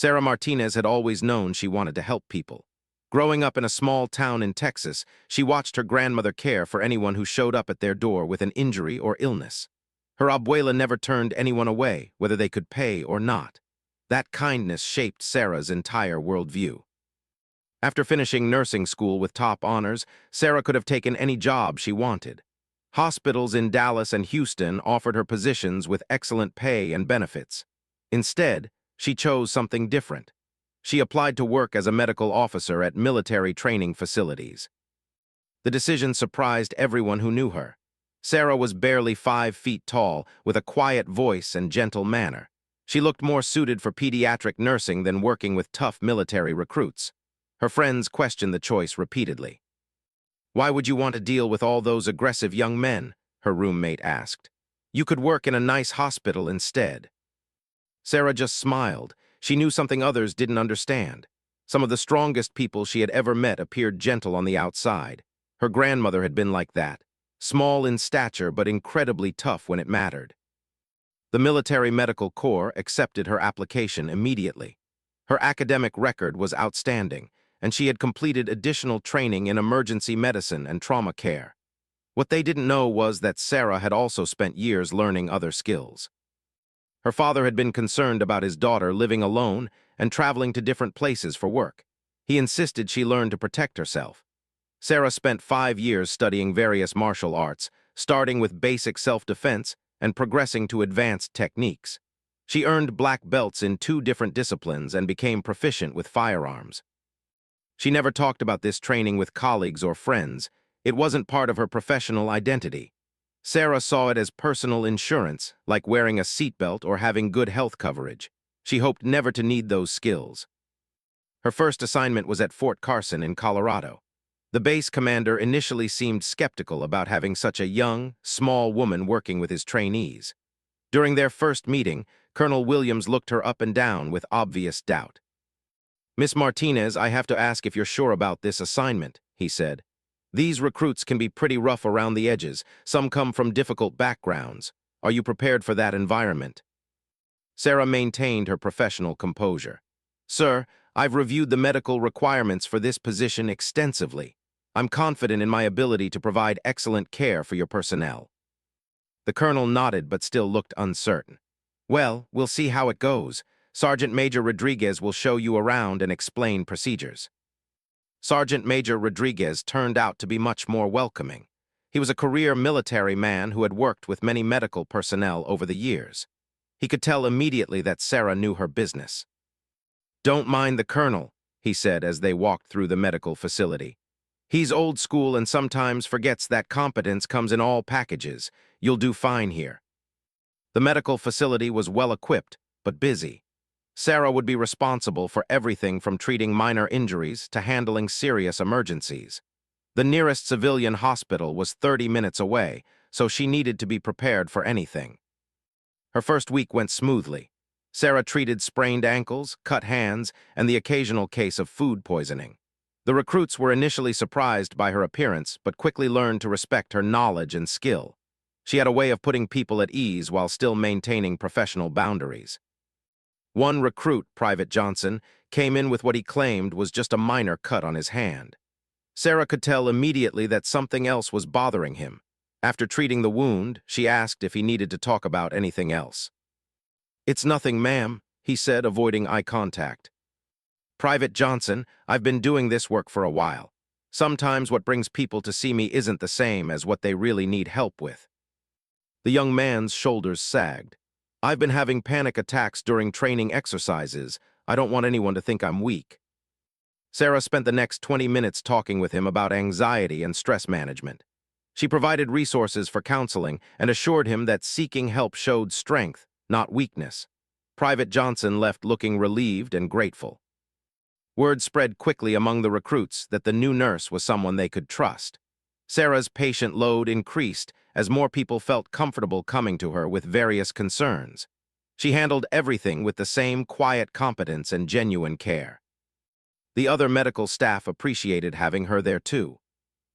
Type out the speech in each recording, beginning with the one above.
Sarah Martinez had always known she wanted to help people. Growing up in a small town in Texas, she watched her grandmother care for anyone who showed up at their door with an injury or illness. Her abuela never turned anyone away, whether they could pay or not. That kindness shaped Sarah's entire worldview. After finishing nursing school with top honors, Sarah could have taken any job she wanted. Hospitals in Dallas and Houston offered her positions with excellent pay and benefits. Instead, she chose something different. She applied to work as a medical officer at military training facilities. The decision surprised everyone who knew her. Sarah was barely 5 feet tall, with a quiet voice and gentle manner. She looked more suited for pediatric nursing than working with tough military recruits. Her friends questioned the choice repeatedly. "Why would you want to deal with all those aggressive young men?" her roommate asked. "You could work in a nice hospital instead." Sarah just smiled. She knew something others didn't understand. Some of the strongest people she had ever met appeared gentle on the outside. Her grandmother had been like that, small in stature but incredibly tough when it mattered. The Military Medical Corps accepted her application immediately. Her academic record was outstanding, and she had completed additional training in emergency medicine and trauma care. What they didn't know was that Sarah had also spent years learning other skills. Her father had been concerned about his daughter living alone and traveling to different places for work. He insisted she learn to protect herself. Sarah spent 5 years studying various martial arts, starting with basic self-defense and progressing to advanced techniques. She earned black belts in 2 different disciplines and became proficient with firearms. She never talked about this training with colleagues or friends. It wasn't part of her professional identity. Sarah saw it as personal insurance, like wearing a seatbelt or having good health coverage. She hoped never to need those skills. Her first assignment was at Fort Carson in Colorado. The base commander initially seemed skeptical about having such a young, small woman working with his trainees. During their first meeting, Colonel Williams looked her up and down with obvious doubt. "Miss Martinez, I have to ask if you're sure about this assignment," he said. "These recruits can be pretty rough around the edges. Some come from difficult backgrounds. Are you prepared for that environment?" Sarah maintained her professional composure. "Sir, I've reviewed the medical requirements for this position extensively. I'm confident in my ability to provide excellent care for your personnel." The colonel nodded but still looked uncertain. "Well, we'll see how it goes. Sergeant Major Rodriguez will show you around and explain procedures." Sergeant Major Rodriguez turned out to be much more welcoming. He was a career military man who had worked with many medical personnel over the years. He could tell immediately that Sarah knew her business. "Don't mind the colonel," he said as they walked through the medical facility. "He's old school and sometimes forgets that competence comes in all packages. You'll do fine here." The medical facility was well equipped, but busy. Sarah would be responsible for everything from treating minor injuries to handling serious emergencies. The nearest civilian hospital was 30 minutes away, so she needed to be prepared for anything. Her first week went smoothly. Sarah treated sprained ankles, cut hands, and the occasional case of food poisoning. The recruits were initially surprised by her appearance, but quickly learned to respect her knowledge and skill. She had a way of putting people at ease while still maintaining professional boundaries. One recruit, Private Johnson, came in with what he claimed was just a minor cut on his hand. Sarah could tell immediately that something else was bothering him. After treating the wound, she asked if he needed to talk about anything else. "It's nothing, ma'am," he said, avoiding eye contact. "Private Johnson, I've been doing this work for a while. Sometimes what brings people to see me isn't the same as what they really need help with." The young man's shoulders sagged. "I've been having panic attacks during training exercises. I don't want anyone to think I'm weak." Sarah spent the next 20 minutes talking with him about anxiety and stress management. She provided resources for counseling and assured him that seeking help showed strength, not weakness. Private Johnson left looking relieved and grateful. Word spread quickly among the recruits that the new nurse was someone they could trust. Sarah's patient load increased as more people felt comfortable coming to her with various concerns. She handled everything with the same quiet competence and genuine care. The other medical staff appreciated having her there too.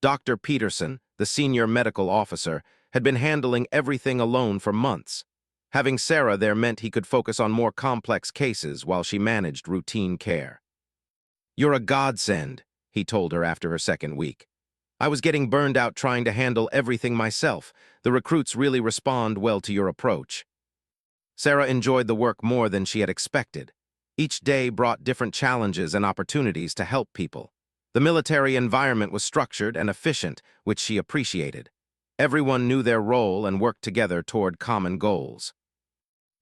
Dr. Peterson, the senior medical officer, had been handling everything alone for months. Having Sarah there meant he could focus on more complex cases while she managed routine care. "You're a godsend," he told her after her second week. "I was getting burned out trying to handle everything myself. The recruits really respond well to your approach." Sarah enjoyed the work more than she had expected. Each day brought different challenges and opportunities to help people. The military environment was structured and efficient, which she appreciated. Everyone knew their role and worked together toward common goals.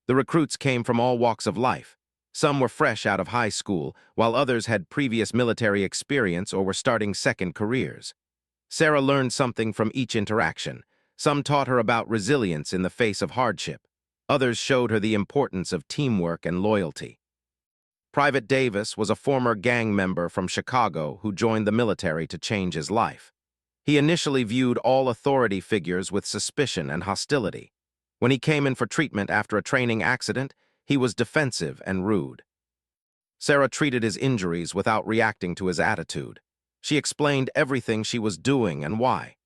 The recruits came from all walks of life. Some were fresh out of high school, while others had previous military experience or were starting second careers. Sarah learned something from each interaction. Some taught her about resilience in the face of hardship. Others showed her the importance of teamwork and loyalty. Private Davis was a former gang member from Chicago who joined the military to change his life. He initially viewed all authority figures with suspicion and hostility. When he came in for treatment after a training accident, he was defensive and rude. Sarah treated his injuries without reacting to his attitude. She explained everything she was doing and why.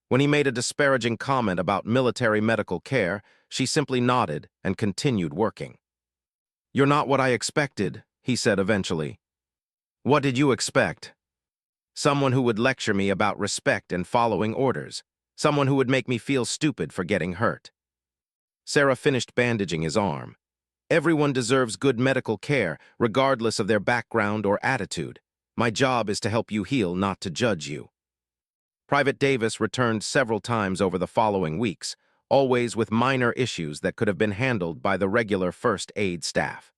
When he made a disparaging comment about military medical care, she simply nodded and continued working. "You're not what I expected," he said eventually. "What did you expect?" "Someone who would lecture me about respect and following orders. Someone who would make me feel stupid for getting hurt." Sarah finished bandaging his arm. "Everyone deserves good medical care, regardless of their background or attitude. My job is to help you heal, not to judge you." Private Davis returned several times over the following weeks, always with minor issues that could have been handled by the regular first aid staff.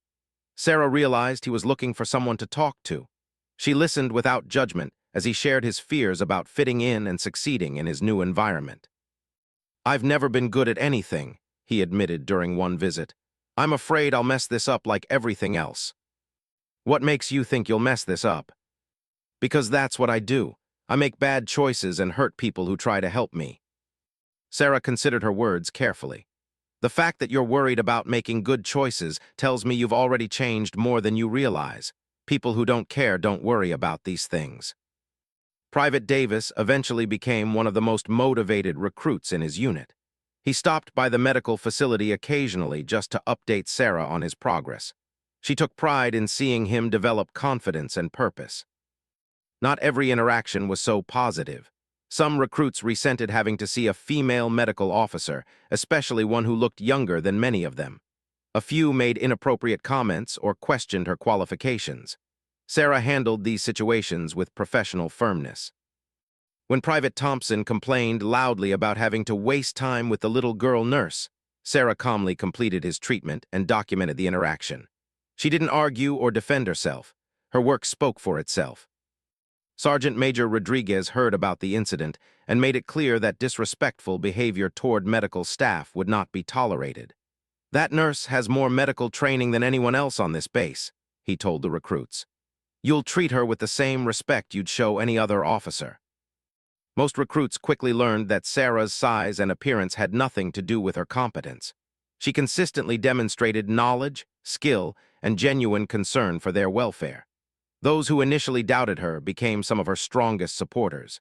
Sarah realized he was looking for someone to talk to. She listened without judgment as he shared his fears about fitting in and succeeding in his new environment. "I've never been good at anything," he admitted during one visit. "I'm afraid I'll mess this up like everything else." "What makes you think you'll mess this up?" "Because that's what I do. I make bad choices and hurt people who try to help me." Sarah considered her words carefully. "The fact that you're worried about making good choices tells me you've already changed more than you realize. People who don't care don't worry about these things." Private Davis eventually became one of the most motivated recruits in his unit. He stopped by the medical facility occasionally just to update Sarah on his progress. She took pride in seeing him develop confidence and purpose. Not every interaction was so positive. Some recruits resented having to see a female medical officer, especially one who looked younger than many of them. A few made inappropriate comments or questioned her qualifications. Sarah handled these situations with professional firmness. When Private Thompson complained loudly about having to waste time with the little girl nurse, Sarah calmly completed his treatment and documented the interaction. She didn't argue or defend herself. Her work spoke for itself. Sergeant Major Rodriguez heard about the incident and made it clear that disrespectful behavior toward medical staff would not be tolerated. "That nurse has more medical training than anyone else on this base," he told the recruits. "You'll treat her with the same respect you'd show any other officer." Most recruits quickly learned that Sarah's size and appearance had nothing to do with her competence. She consistently demonstrated knowledge, skill, and genuine concern for their welfare. Those who initially doubted her became some of her strongest supporters.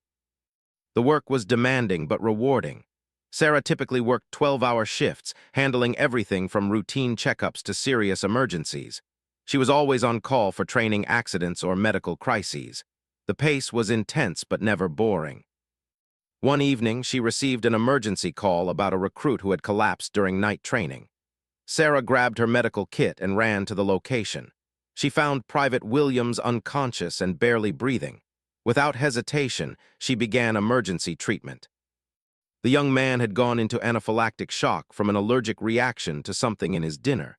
The work was demanding but rewarding. Sarah typically worked 12-hour shifts, handling everything from routine checkups to serious emergencies. She was always on call for training accidents or medical crises. The pace was intense but never boring. One evening, she received an emergency call about a recruit who had collapsed during night training. Sarah grabbed her medical kit and ran to the location. She found Private Williams unconscious and barely breathing. Without hesitation, she began emergency treatment. The young man had gone into anaphylactic shock from an allergic reaction to something in his dinner.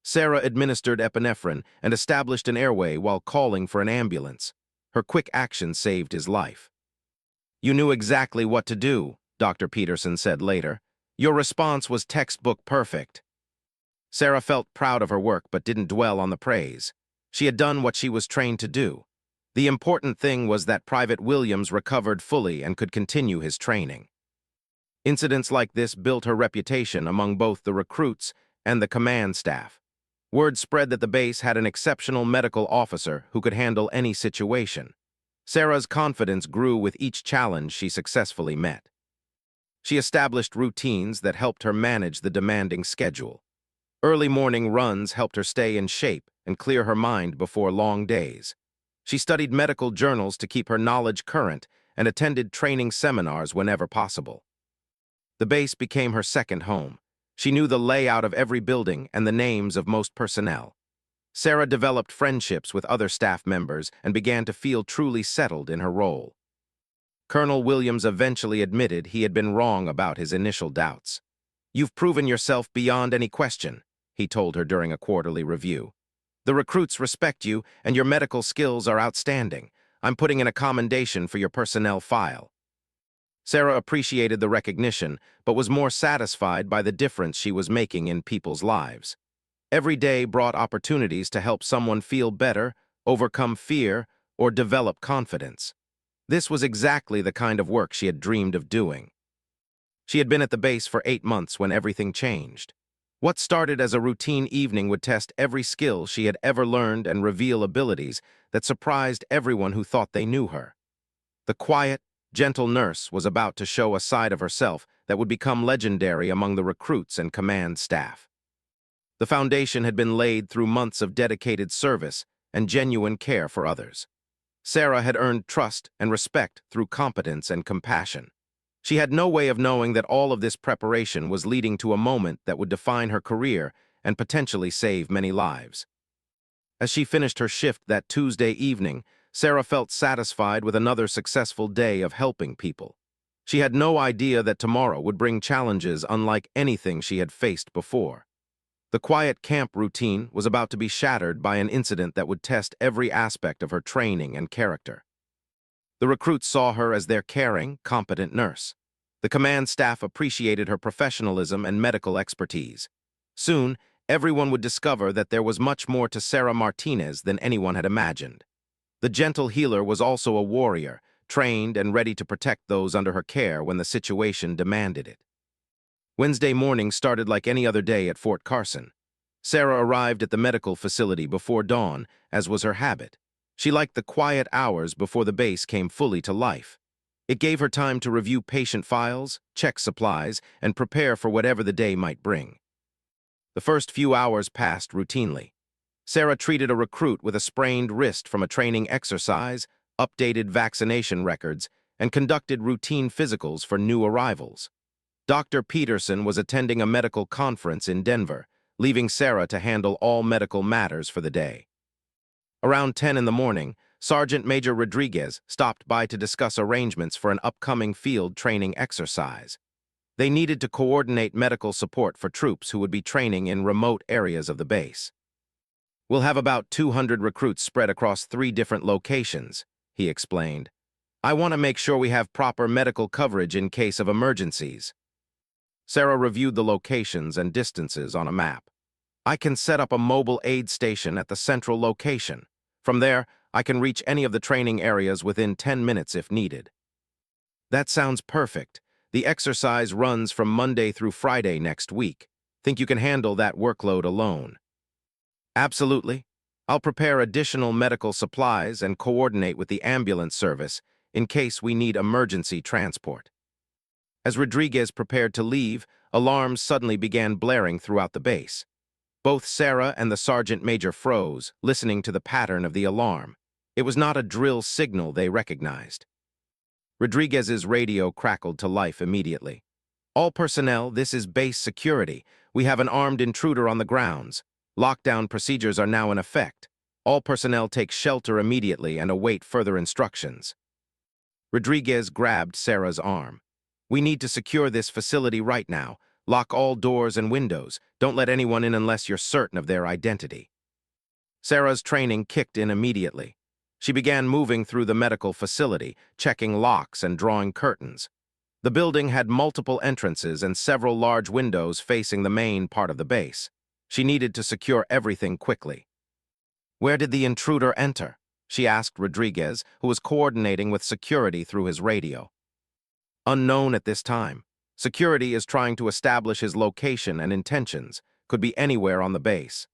Sarah administered epinephrine and established an airway while calling for an ambulance. Her quick action saved his life. "You knew exactly what to do," Dr. Peterson said later. "Your response was textbook perfect." Sarah felt proud of her work but didn't dwell on the praise. She had done what she was trained to do. The important thing was that Private Williams recovered fully and could continue his training. Incidents like this built her reputation among both the recruits and the command staff. Word spread that the base had an exceptional medical officer who could handle any situation. Sarah's confidence grew with each challenge she successfully met. She established routines that helped her manage the demanding schedule. Early morning runs helped her stay in shape and clear her mind before long days. She studied medical journals to keep her knowledge current and attended training seminars whenever possible. The base became her second home. She knew the layout of every building and the names of most personnel. Sarah developed friendships with other staff members and began to feel truly settled in her role. Colonel Williams eventually admitted he had been wrong about his initial doubts. "You've proven yourself beyond any question," he told her during a quarterly review. "The recruits respect you, and your medical skills are outstanding. I'm putting in a commendation for your personnel file." Sarah appreciated the recognition, but was more satisfied by the difference she was making in people's lives. Every day brought opportunities to help someone feel better, overcome fear, or develop confidence. This was exactly the kind of work she had dreamed of doing. She had been at the base for 8 months when everything changed. What started as a routine evening would test every skill she had ever learned and reveal abilities that surprised everyone who thought they knew her. The quiet, gentle nurse was about to show a side of herself that would become legendary among the recruits and command staff. The foundation had been laid through months of dedicated service and genuine care for others. Sarah had earned trust and respect through competence and compassion. She had no way of knowing that all of this preparation was leading to a moment that would define her career and potentially save many lives. As she finished her shift that Tuesday evening, Sarah felt satisfied with another successful day of helping people. She had no idea that tomorrow would bring challenges unlike anything she had faced before. The quiet camp routine was about to be shattered by an incident that would test every aspect of her training and character. The recruits saw her as their caring, competent nurse. The command staff appreciated her professionalism and medical expertise. Soon, everyone would discover that there was much more to Sarah Martinez than anyone had imagined. The gentle healer was also a warrior, trained and ready to protect those under her care when the situation demanded it. Wednesday morning started like any other day at Fort Carson. Sarah arrived at the medical facility before dawn, as was her habit. She liked the quiet hours before the base came fully to life. It gave her time to review patient files, check supplies, and prepare for whatever the day might bring. The first few hours passed routinely. Sarah treated a recruit with a sprained wrist from a training exercise, updated vaccination records, and conducted routine physicals for new arrivals. Dr. Peterson was attending a medical conference in Denver, leaving Sarah to handle all medical matters for the day. Around 10 in the morning, Sergeant Major Rodriguez stopped by to discuss arrangements for an upcoming field training exercise. They needed to coordinate medical support for troops who would be training in remote areas of the base. "We'll have about 200 recruits spread across 3 different locations," he explained. "I want to make sure we have proper medical coverage in case of emergencies." Sarah reviewed the locations and distances on a map. "I can set up a mobile aid station at the central location. From there, I can reach any of the training areas within 10 minutes if needed." "That sounds perfect. The exercise runs from Monday through Friday next week. Think you can handle that workload alone?" "Absolutely. I'll prepare additional medical supplies and coordinate with the ambulance service in case we need emergency transport." As Rodriguez prepared to leave, alarms suddenly began blaring throughout the base. Both Sarah and the sergeant major froze, listening to the pattern of the alarm. It was not a drill signal they recognized. Rodriguez's radio crackled to life immediately. "All personnel, this is base security. We have an armed intruder on the grounds. Lockdown procedures are now in effect. All personnel take shelter immediately and await further instructions." Rodriguez grabbed Sarah's arm. "We need to secure this facility right now. Lock all doors and windows. Don't let anyone in unless you're certain of their identity." Sarah's training kicked in immediately. She began moving through the medical facility, checking locks and drawing curtains. The building had multiple entrances and several large windows facing the main part of the base. She needed to secure everything quickly. "Where did the intruder enter?" she asked Rodriguez, who was coordinating with security through his radio. "Unknown at this time. Security is trying to establish his location and intentions. Could be anywhere on the base."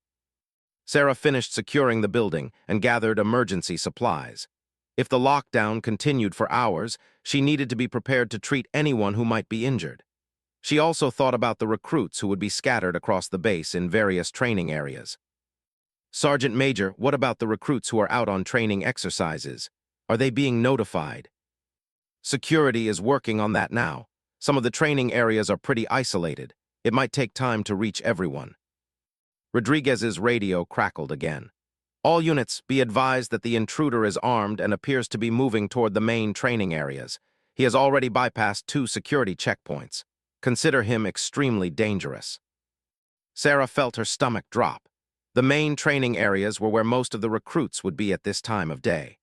Sarah finished securing the building and gathered emergency supplies. If the lockdown continued for hours, she needed to be prepared to treat anyone who might be injured. She also thought about the recruits who would be scattered across the base in various training areas. Sergeant Major, what about the recruits who are out on training exercises? Are they being notified? Security is working on that now. Some of the training areas are pretty isolated. It might take time to reach everyone. Rodriguez's radio crackled again. All units, be advised that the intruder is armed and appears to be moving toward the main training areas. He has already bypassed 2 security checkpoints. Consider him extremely dangerous. Sarah felt her stomach drop. The main training areas were where most of the recruits would be at this time of day.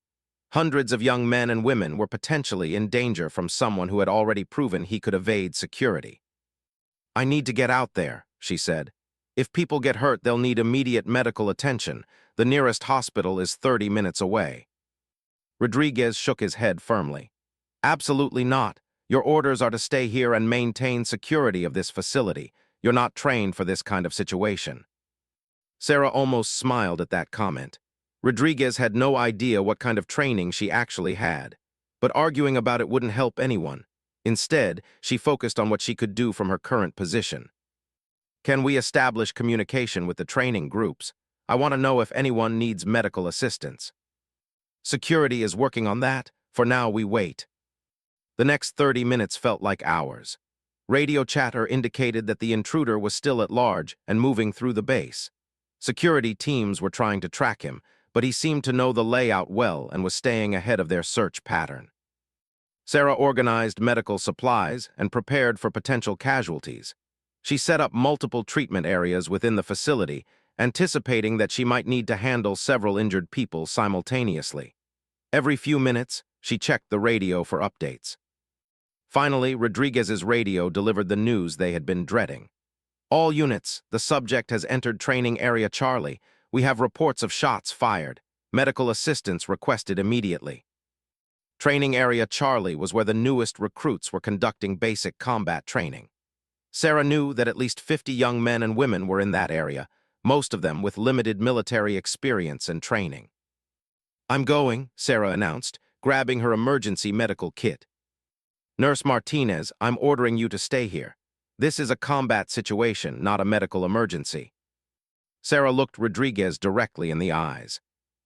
Hundreds of young men and women were potentially in danger from someone who had already proven he could evade security. I need to get out there, she said. If people get hurt, they'll need immediate medical attention. The nearest hospital is 30 minutes away. Rodriguez shook his head firmly. Absolutely not. Your orders are to stay here and maintain security of this facility. You're not trained for this kind of situation. Sarah almost smiled at that comment. Rodriguez had no idea what kind of training she actually had, but arguing about it wouldn't help anyone. Instead, she focused on what she could do from her current position. Can we establish communication with the training groups? I want to know if anyone needs medical assistance. Security is working on that. For now, we wait. The next 30 minutes felt like hours. Radio chatter indicated that the intruder was still at large and moving through the base. Security teams were trying to track him, but he seemed to know the layout well and was staying ahead of their search pattern. Sarah organized medical supplies and prepared for potential casualties. She set up multiple treatment areas within the facility, anticipating that she might need to handle several injured people simultaneously. Every few minutes, she checked the radio for updates. Finally, Rodriguez's radio delivered the news they had been dreading. All units, the subject has entered training area Charlie. We have reports of shots fired. Medical assistance requested immediately. Training area Charlie was where the newest recruits were conducting basic combat training. Sarah knew that at least 50 young men and women were in that area, most of them with limited military experience and training. I'm going, Sarah announced, grabbing her emergency medical kit. Nurse Martinez, I'm ordering you to stay here. This is a combat situation, not a medical emergency. Sarah looked Rodriguez directly in the eyes.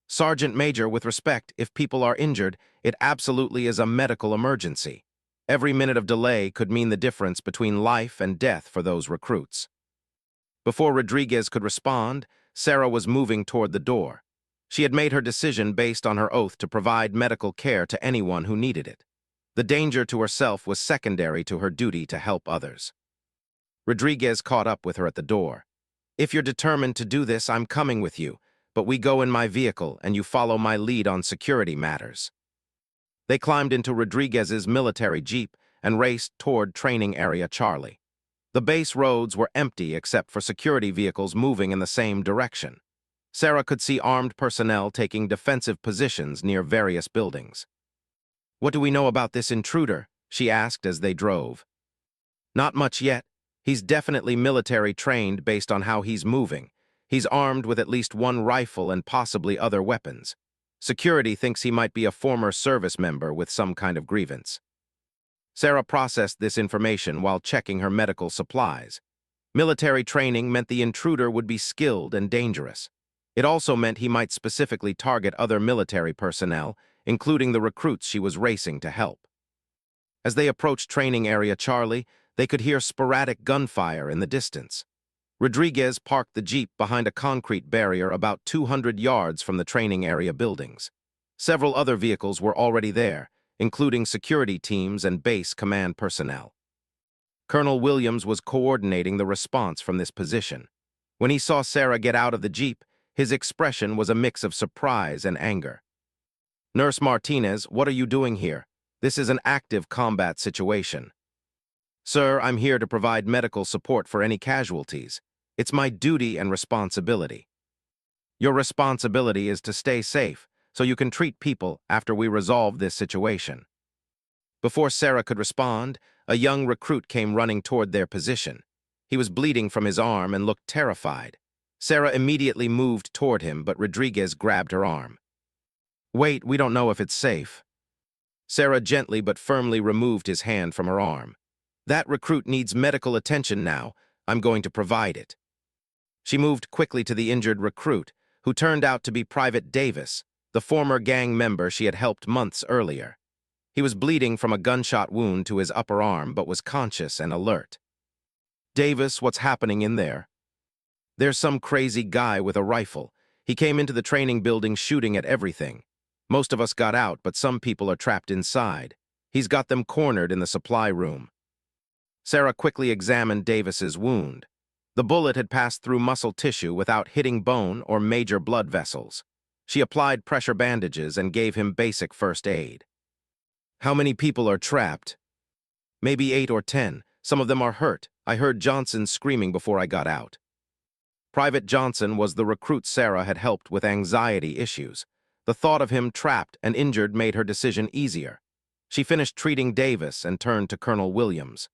Sergeant Major, with respect, if people are injured, it absolutely is a medical emergency. Every minute of delay could mean the difference between life and death for those recruits. Before Rodriguez could respond, Sarah was moving toward the door. She had made her decision based on her oath to provide medical care to anyone who needed it. The danger to herself was secondary to her duty to help others. Rodriguez caught up with her at the door. If you're determined to do this, I'm coming with you, but we go in my vehicle and you follow my lead on security matters. They climbed into Rodriguez's military jeep and raced toward training area Charlie. The base roads were empty except for security vehicles moving in the same direction. Sarah could see armed personnel taking defensive positions near various buildings. What do we know about this intruder? She asked as they drove. Not much yet. He's definitely military trained based on how he's moving. He's armed with at least one rifle and possibly other weapons. Security thinks he might be a former service member with some kind of grievance. Sarah processed this information while checking her medical supplies. Military training meant the intruder would be skilled and dangerous. It also meant he might specifically target other military personnel, including the recruits she was racing to help. As they approached training area Charlie, they could hear sporadic gunfire in the distance. Rodriguez parked the jeep behind a concrete barrier about 200 yards from the training area buildings. Several other vehicles were already there, including security teams and base command personnel. Colonel Williams was coordinating the response from this position. When he saw Sarah get out of the jeep, his expression was a mix of surprise and anger. Nurse Martinez, what are you doing here? This is an active combat situation. Sir, I'm here to provide medical support for any casualties. It's my duty and responsibility. Your responsibility is to stay safe, so you can treat people after we resolve this situation. Before Sarah could respond, a young recruit came running toward their position. He was bleeding from his arm and looked terrified. Sarah immediately moved toward him, but Rodriguez grabbed her arm. Wait, we don't know if it's safe. Sarah gently but firmly removed his hand from her arm. That recruit needs medical attention now. I'm going to provide it. She moved quickly to the injured recruit, who turned out to be Private Davis, the former gang member she had helped months earlier. He was bleeding from a gunshot wound to his upper arm, but was conscious and alert. "Davis, what's happening in there?" "There's some crazy guy with a rifle. He came into the training building shooting at everything. Most of us got out, but some people are trapped inside. He's got them cornered in the supply room." Sarah quickly examined Davis's wound. The bullet had passed through muscle tissue without hitting bone or major blood vessels. She applied pressure bandages and gave him basic first aid. "How many people are trapped?" "Maybe 8 or 10. Some of them are hurt. I heard Johnson screaming before I got out." Private Johnson was the recruit Sarah had helped with anxiety issues. The thought of him trapped and injured made her decision easier. She finished treating Davis and turned to Colonel Williams.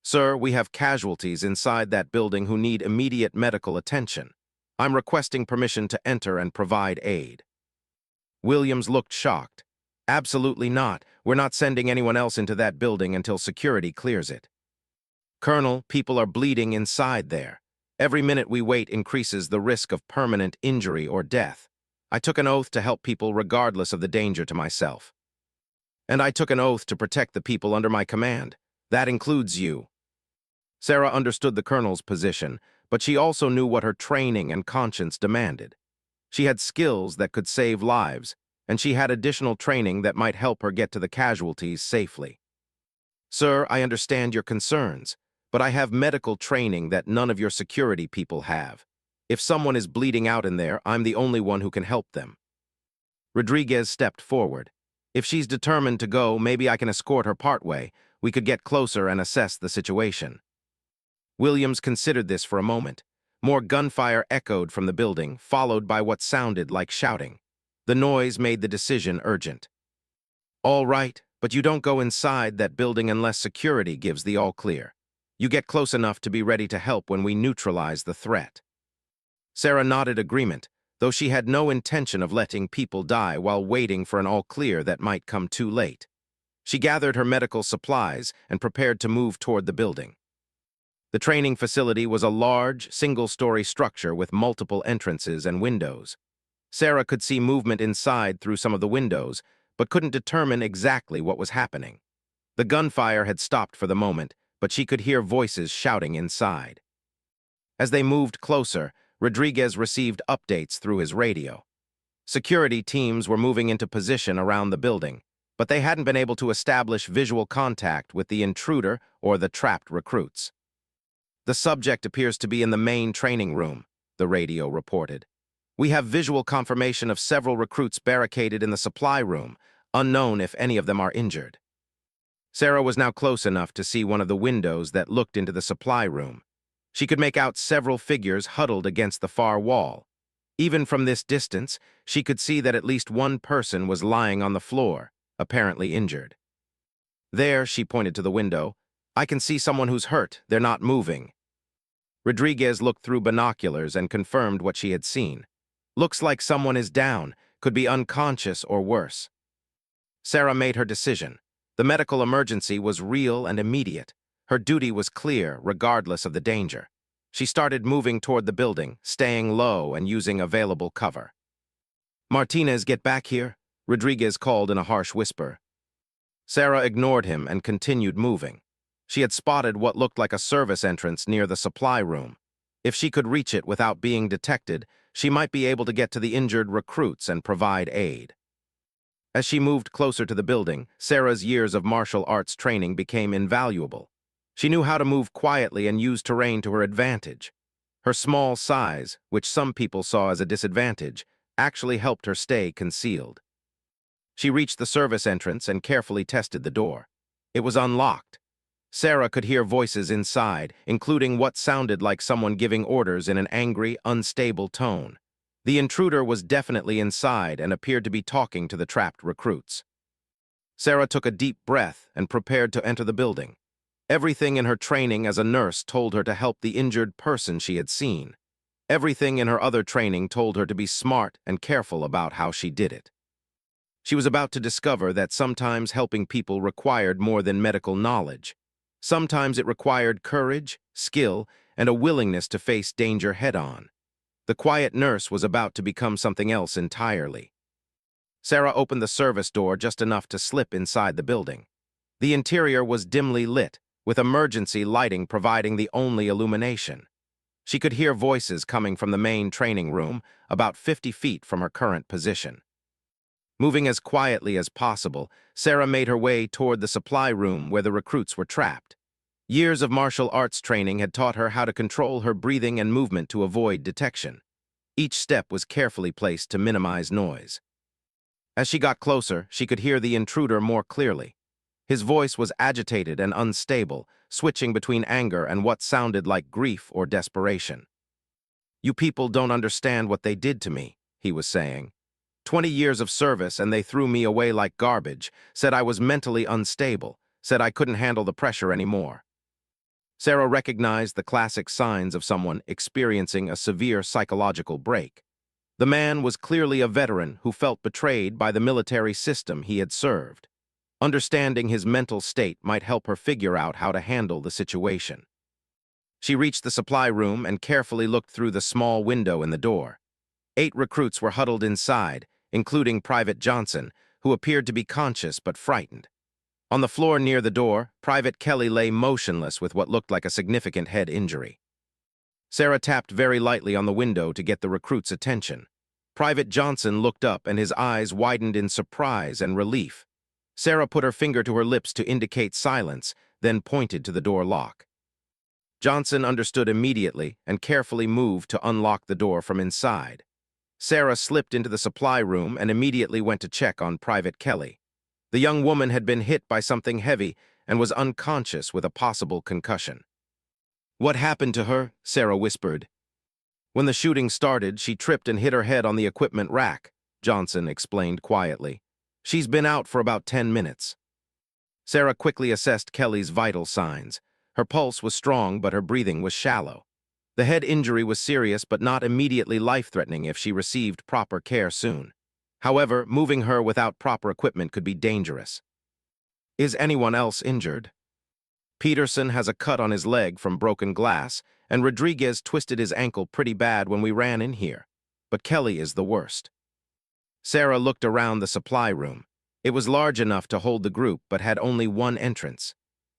"Sir, we have casualties inside that building who need immediate medical attention. I'm requesting permission to enter and provide aid." Williams looked shocked. "Absolutely not. We're not sending anyone else into that building until security clears it." "Colonel, people are bleeding inside there. Every minute we wait increases the risk of permanent injury or death. I took an oath to help people regardless of the danger to myself. And I took an oath to protect the people under my command. That includes you." Sarah understood the colonel's position, but she also knew what her training and conscience demanded. She had skills that could save lives, and she had additional training that might help her get to the casualties safely. "Sir, I understand your concerns, but I have medical training that none of your security people have. If someone is bleeding out in there, I'm the only one who can help them." Rodriguez stepped forward. "If she's determined to go, maybe I can escort her partway. We could get closer and assess the situation." Williams considered this for a moment. More gunfire echoed from the building, followed by what sounded like shouting. The noise made the decision urgent. "All right, but you don't go inside that building unless security gives the all-clear. You get close enough to be ready to help when we neutralize the threat." Sarah nodded agreement, though she had no intention of letting people die while waiting for an all-clear that might come too late. She gathered her medical supplies and prepared to move toward the building. The training facility was a large, single-story structure with multiple entrances and windows. Sarah could see movement inside through some of the windows, but couldn't determine exactly what was happening. The gunfire had stopped for the moment, but she could hear voices shouting inside. As they moved closer, Rodriguez received updates through his radio. Security teams were moving into position around the building, but they hadn't been able to establish visual contact with the intruder or the trapped recruits. "The subject appears to be in the main training room," the radio reported. "We have visual confirmation of several recruits barricaded in the supply room, unknown if any of them are injured." Sarah was now close enough to see one of the windows that looked into the supply room. She could make out several figures huddled against the far wall. Even from this distance, she could see that at least one person was lying on the floor, apparently injured. "There," she pointed to the window. "I can see someone who's hurt. They're not moving." Rodriguez looked through binoculars and confirmed what she had seen. "Looks like someone is down, could be unconscious or worse." Sarah made her decision. The medical emergency was real and immediate. Her duty was clear, regardless of the danger. She started moving toward the building, staying low and using available cover. "Martinez, get back here," Rodriguez called in a harsh whisper. Sarah ignored him and continued moving. She had spotted what looked like a service entrance near the supply room. If she could reach it without being detected, she might be able to get to the injured recruits and provide aid. As she moved closer to the building, Sarah's years of martial arts training became invaluable. She knew how to move quietly and use terrain to her advantage. Her small size, which some people saw as a disadvantage, actually helped her stay concealed. She reached the service entrance and carefully tested the door. It was unlocked. Sarah could hear voices inside, including what sounded like someone giving orders in an angry, unstable tone. The intruder was definitely inside and appeared to be talking to the trapped recruits. Sarah took a deep breath and prepared to enter the building. Everything in her training as a nurse told her to help the injured person she had seen. Everything in her other training told her to be smart and careful about how she did it. She was about to discover that sometimes helping people required more than medical knowledge. Sometimes it required courage, skill, and a willingness to face danger head-on. The quiet nurse was about to become something else entirely. Sarah opened the service door just enough to slip inside the building. The interior was dimly lit, with emergency lighting providing the only illumination. She could hear voices coming from the main training room, about 50 feet from her current position. Moving as quietly as possible, Sarah made her way toward the supply room where the recruits were trapped. Years of martial arts training had taught her how to control her breathing and movement to avoid detection. Each step was carefully placed to minimize noise. As she got closer, she could hear the intruder more clearly. His voice was agitated and unstable, switching between anger and what sounded like grief or desperation. "You people don't understand what they did to me," he was saying. 20 years of service and they threw me away like garbage, said I was mentally unstable, said I couldn't handle the pressure anymore. Sarah recognized the classic signs of someone experiencing a severe psychological break. The man was clearly a veteran who felt betrayed by the military system he had served. Understanding his mental state might help her figure out how to handle the situation. She reached the supply room and carefully looked through the small window in the door. 8 recruits were huddled inside, including Private Johnson, who appeared to be conscious but frightened. On the floor near the door, Private Kelly lay motionless with what looked like a significant head injury. Sarah tapped very lightly on the window to get the recruit's attention. Private Johnson looked up and his eyes widened in surprise and relief. Sarah put her finger to her lips to indicate silence, then pointed to the door lock. Johnson understood immediately and carefully moved to unlock the door from inside. Sarah slipped into the supply room and immediately went to check on Private Kelly. The young woman had been hit by something heavy and was unconscious with a possible concussion. "What happened to her?" Sarah whispered. "When the shooting started, she tripped and hit her head on the equipment rack," Johnson explained quietly. "She's been out for about 10 minutes. Sarah quickly assessed Kelly's vital signs. Her pulse was strong, but her breathing was shallow. The head injury was serious but not immediately life-threatening if she received proper care soon. However, moving her without proper equipment could be dangerous. "Is anyone else injured?" "Peterson has a cut on his leg from broken glass, and Rodriguez twisted his ankle pretty bad when we ran in here. But Kelly is the worst." Sarah looked around the supply room. It was large enough to hold the group but had only one entrance.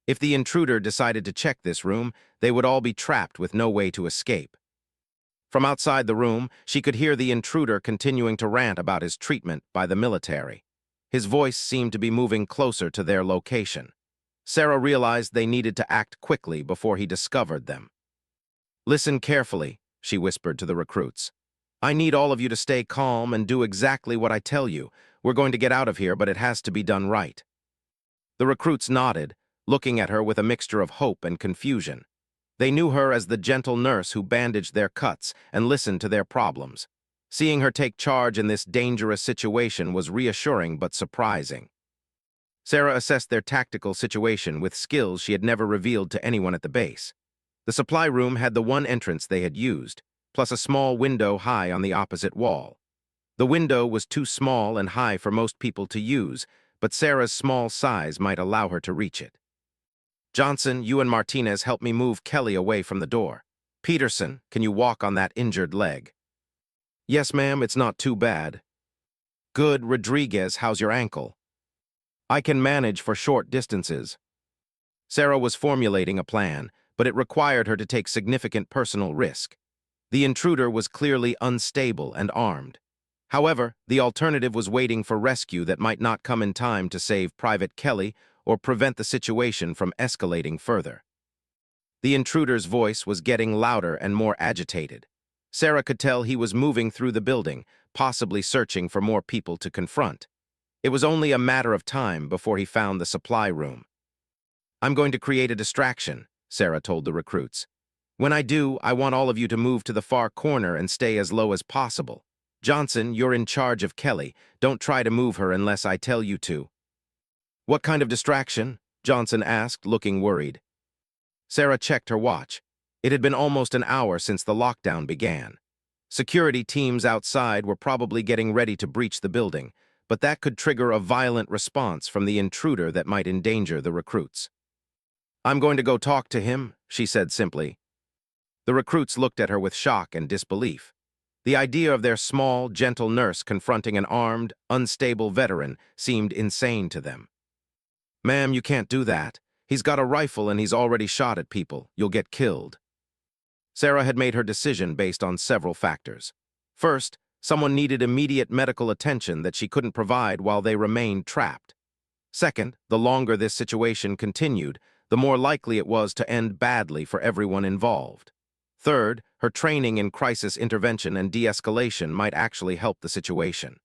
If the intruder decided to check this room, they would all be trapped with no way to escape. From outside the room, she could hear the intruder continuing to rant about his treatment by the military. His voice seemed to be moving closer to their location. Sarah realized they needed to act quickly before he discovered them. "Listen carefully," she whispered to the recruits. "I need all of you to stay calm and do exactly what I tell you. We're going to get out of here, but it has to be done right." The recruits nodded, looking at her with a mixture of hope and confusion. They knew her as the gentle nurse who bandaged their cuts and listened to their problems. Seeing her take charge in this dangerous situation was reassuring but surprising. Sarah assessed their tactical situation with skills she had never revealed to anyone at the base. The supply room had the one entrance they had used, plus a small window high on the opposite wall. The window was too small and high for most people to use, but Sarah's small size might allow her to reach it. "Johnson, you and Martinez help me move Kelly away from the door. Peterson, can you walk on that injured leg?" "Yes, ma'am, it's not too bad." "Good. Rodriguez, how's your ankle?" "I can manage for short distances." Sarah was formulating a plan, but it required her to take significant personal risk. The intruder was clearly unstable and armed. However, the alternative was waiting for rescue that might not come in time to save Private Kelly or prevent the situation from escalating further. The intruder's voice was getting louder and more agitated. Sarah could tell he was moving through the building, possibly searching for more people to confront. It was only a matter of time before he found the supply room. "I'm going to create a distraction," Sarah told the recruits. "When I do, I want all of you to move to the far corner and stay as low as possible. Johnson, you're in charge of Kelly. Don't try to move her unless I tell you to." "What kind of distraction?" Johnson asked, looking worried. Sarah checked her watch. It had been almost an hour since the lockdown began. Security teams outside were probably getting ready to breach the building, but that could trigger a violent response from the intruder that might endanger the recruits. I'm going to go talk to him, she said simply. The recruits looked at her with shock and disbelief. The idea of their small, gentle nurse confronting an armed, unstable veteran seemed insane to them. Ma'am, you can't do that. He's got a rifle and he's already shot at people. You'll get killed. Sarah had made her decision based on several factors. First, someone needed immediate medical attention that she couldn't provide while they remained trapped. Second, the longer this situation continued, the more likely it was to end badly for everyone involved. Third, her training in crisis intervention and de-escalation might actually help the situation.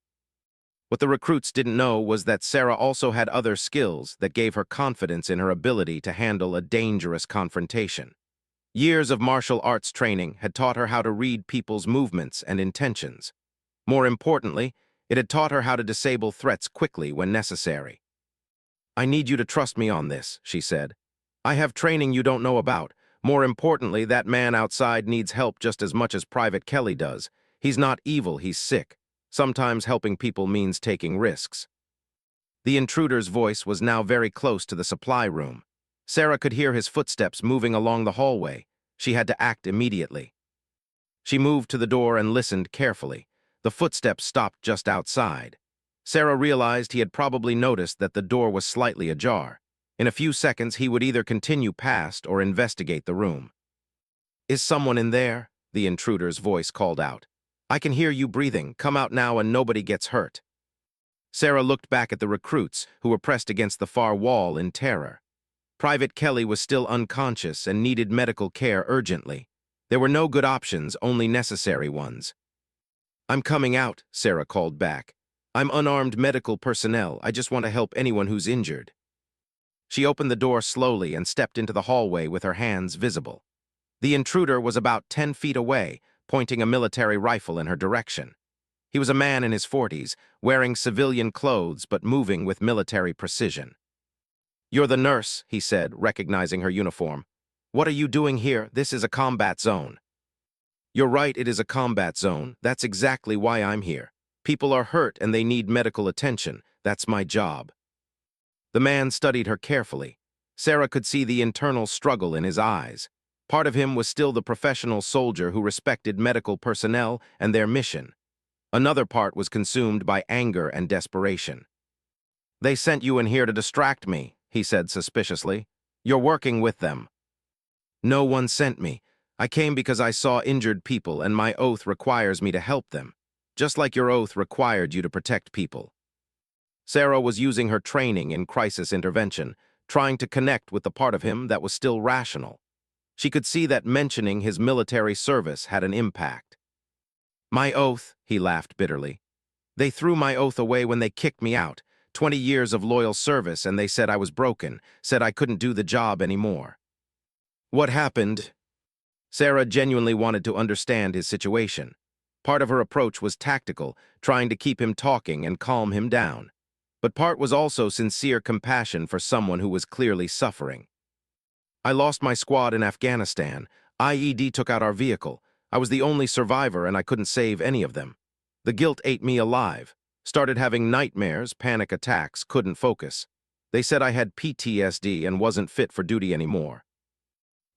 What the recruits didn't know was that Sarah also had other skills that gave her confidence in her ability to handle a dangerous confrontation. Years of martial arts training had taught her how to read people's movements and intentions. More importantly, it had taught her how to disable threats quickly when necessary. I need you to trust me on this, she said. I have training you don't know about. More importantly, that man outside needs help just as much as Private Kelly does. He's not evil, he's sick. Sometimes helping people means taking risks. The intruder's voice was now very close to the supply room. Sarah could hear his footsteps moving along the hallway. She had to act immediately. She moved to the door and listened carefully. The footsteps stopped just outside. Sarah realized he had probably noticed that the door was slightly ajar. In a few seconds, he would either continue past or investigate the room. Is someone in there? The intruder's voice called out. I can hear you breathing. Come out now and nobody gets hurt. Sarah looked back at the recruits, who were pressed against the far wall in terror. Private Kelly was still unconscious and needed medical care urgently. There were no good options, only necessary ones. I'm coming out, Sarah called back. I'm unarmed medical personnel. I just want to help anyone who's injured. She opened the door slowly and stepped into the hallway with her hands visible. The intruder was about 10 feet away, pointing a military rifle in her direction. He was a man in his 40s, wearing civilian clothes but moving with military precision. You're the nurse, he said, recognizing her uniform. What are you doing here? This is a combat zone. You're right, it is a combat zone. That's exactly why I'm here. People are hurt and they need medical attention. That's my job. The man studied her carefully. Sarah could see the internal struggle in his eyes. Part of him was still the professional soldier who respected medical personnel and their mission. Another part was consumed by anger and desperation. They sent you in here to distract me, he said suspiciously. You're working with them. No one sent me. I came because I saw injured people and my oath requires me to help them, just like your oath required you to protect people. Sarah was using her training in crisis intervention, trying to connect with the part of him that was still rational. She could see that mentioning his military service had an impact. My oath, he laughed bitterly. They threw my oath away when they kicked me out. 20 years of loyal service and they said I was broken, said I couldn't do the job anymore. What happened? Sarah genuinely wanted to understand his situation. Part of her approach was tactical, trying to keep him talking and calm him down. But part was also sincere compassion for someone who was clearly suffering. I lost my squad in Afghanistan. IED took out our vehicle. I was the only survivor and I couldn't save any of them. The guilt ate me alive. Started having nightmares, panic attacks, couldn't focus. They said I had PTSD and wasn't fit for duty anymore.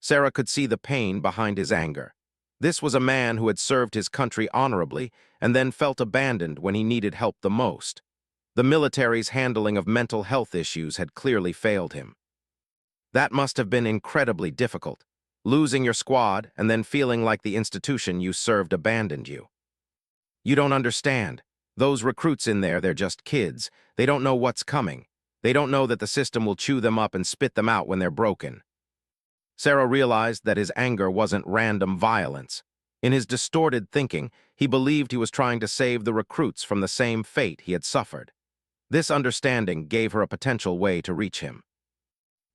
Sarah could see the pain behind his anger. This was a man who had served his country honorably and then felt abandoned when he needed help the most. The military's handling of mental health issues had clearly failed him. That must have been incredibly difficult, losing your squad and then feeling like the institution you served abandoned you. You don't understand. Those recruits in there, they're just kids. They don't know what's coming. They don't know that the system will chew them up and spit them out when they're broken. Sarah realized that his anger wasn't random violence. In his distorted thinking, he believed he was trying to save the recruits from the same fate he had suffered. This understanding gave her a potential way to reach him.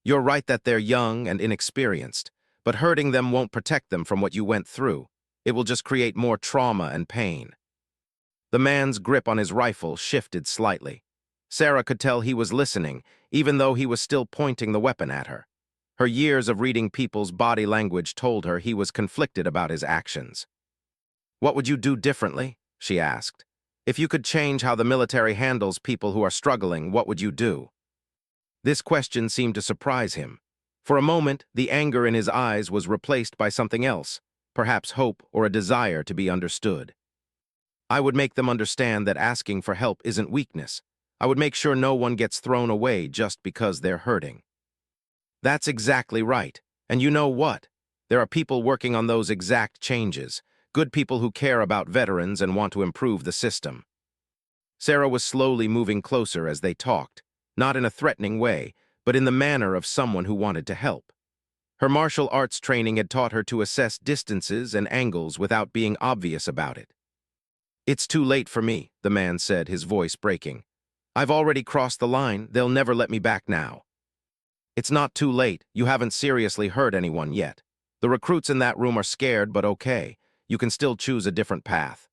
You're right that they're young and inexperienced, but hurting them won't protect them from what you went through. It will just create more trauma and pain. The man's grip on his rifle shifted slightly. Sarah could tell he was listening, even though he was still pointing the weapon at her. Her years of reading people's body language told her he was conflicted about his actions. What would you do differently? She asked. If you could change how the military handles people who are struggling, what would you do? This question seemed to surprise him. For a moment, the anger in his eyes was replaced by something else, perhaps hope or a desire to be understood. I would make them understand that asking for help isn't weakness. I would make sure no one gets thrown away just because they're hurting. That's exactly right. And you know what? There are people working on those exact changes, good people who care about veterans and want to improve the system. Sarah was slowly moving closer as they talked, not in a threatening way, but in the manner of someone who wanted to help. Her martial arts training had taught her to assess distances and angles without being obvious about it. "It's too late for me," the man said, his voice breaking. "I've already crossed the line. They'll never let me back now." "It's not too late. You haven't seriously hurt anyone yet. The recruits in that room are scared, but okay. You can still choose a different path."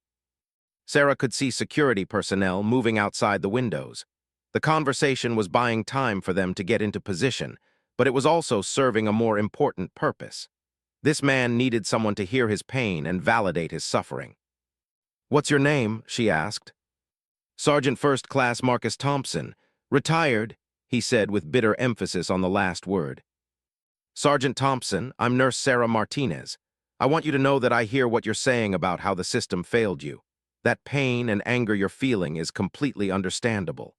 Sarah could see security personnel moving outside the windows. The conversation was buying time for them to get into position, but it was also serving a more important purpose. This man needed someone to hear his pain and validate his suffering. "What's your name?" she asked. "Sergeant First Class Marcus Thompson. Retired," he said with bitter emphasis on the last word. "Sergeant Thompson, I'm Nurse Sarah Martinez. I want you to know that I hear what you're saying about how the system failed you. That pain and anger you're feeling is completely understandable."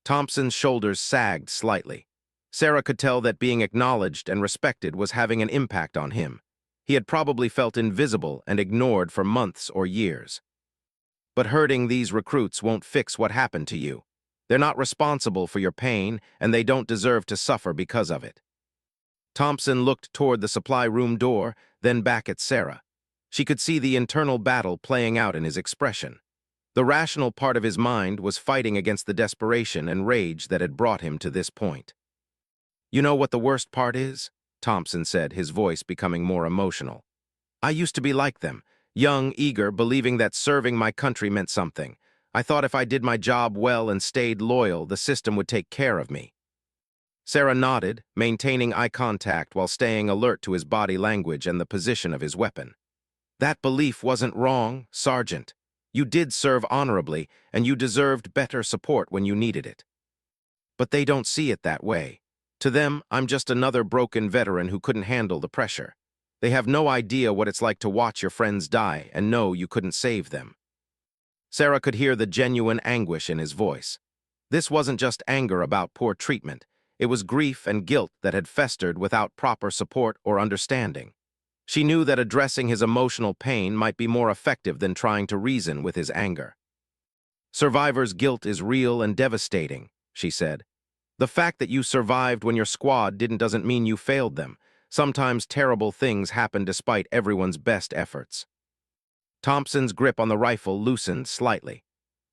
Thompson's shoulders sagged slightly. Sarah could tell that being acknowledged and respected was having an impact on him. He had probably felt invisible and ignored for months or years. "But hurting these recruits won't fix what happened to you. They're not responsible for your pain, and they don't deserve to suffer because of it." Thompson looked toward the supply room door, then back at Sarah. She could see the internal battle playing out in his expression. The rational part of his mind was fighting against the desperation and rage that had brought him to this point. "You know what the worst part is?" Thompson said, his voice becoming more emotional. "I used to be like them, young, eager, believing that serving my country meant something. I thought if I did my job well and stayed loyal, the system would take care of me." Sarah nodded, maintaining eye contact while staying alert to his body language and the position of his weapon. "That belief wasn't wrong, Sergeant. You did serve honorably, and you deserved better support when you needed it. But they don't see it that way. To them, I'm just another broken veteran who couldn't handle the pressure. They have no idea what it's like to watch your friends die and know you couldn't save them." Sarah could hear the genuine anguish in his voice. This wasn't just anger about poor treatment. It was grief and guilt that had festered without proper support or understanding. She knew that addressing his emotional pain might be more effective than trying to reason with his anger. "Survivor's guilt is real and devastating," she said. "The fact that you survived when your squad doesn't mean you failed them. Sometimes terrible things happen despite everyone's best efforts." Thompson's grip on the rifle loosened slightly.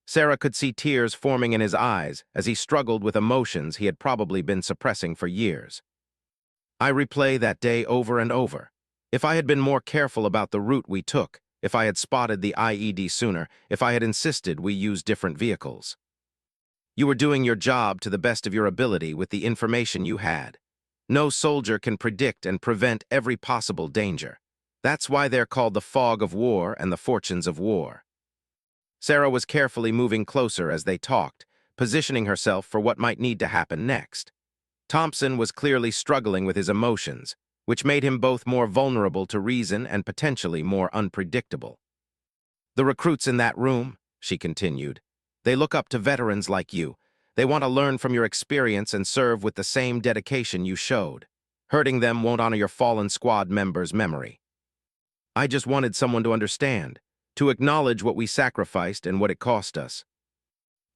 Sarah could see tears forming in his eyes as he struggled with emotions he had probably been suppressing for years. "I replay that day over and over. If I had been more careful about the route we took, if I had spotted the IED sooner, if I had insisted we use different vehicles. You were doing your job to the best of your ability with the information you had. No soldier can predict and prevent every possible danger. That's why they're called the fog of war and the fortunes of war." Sarah was carefully moving closer as they talked, positioning herself for what might need to happen next. Thompson was clearly struggling with his emotions, which made him both more vulnerable to reason and potentially more unpredictable. "The recruits in that room," she continued, "they look up to veterans like you. They want to learn from your experience and serve with the same dedication you showed. Hurting them won't honor your fallen squad members' memory. I just wanted someone to understand, to acknowledge what we sacrificed and what it cost us.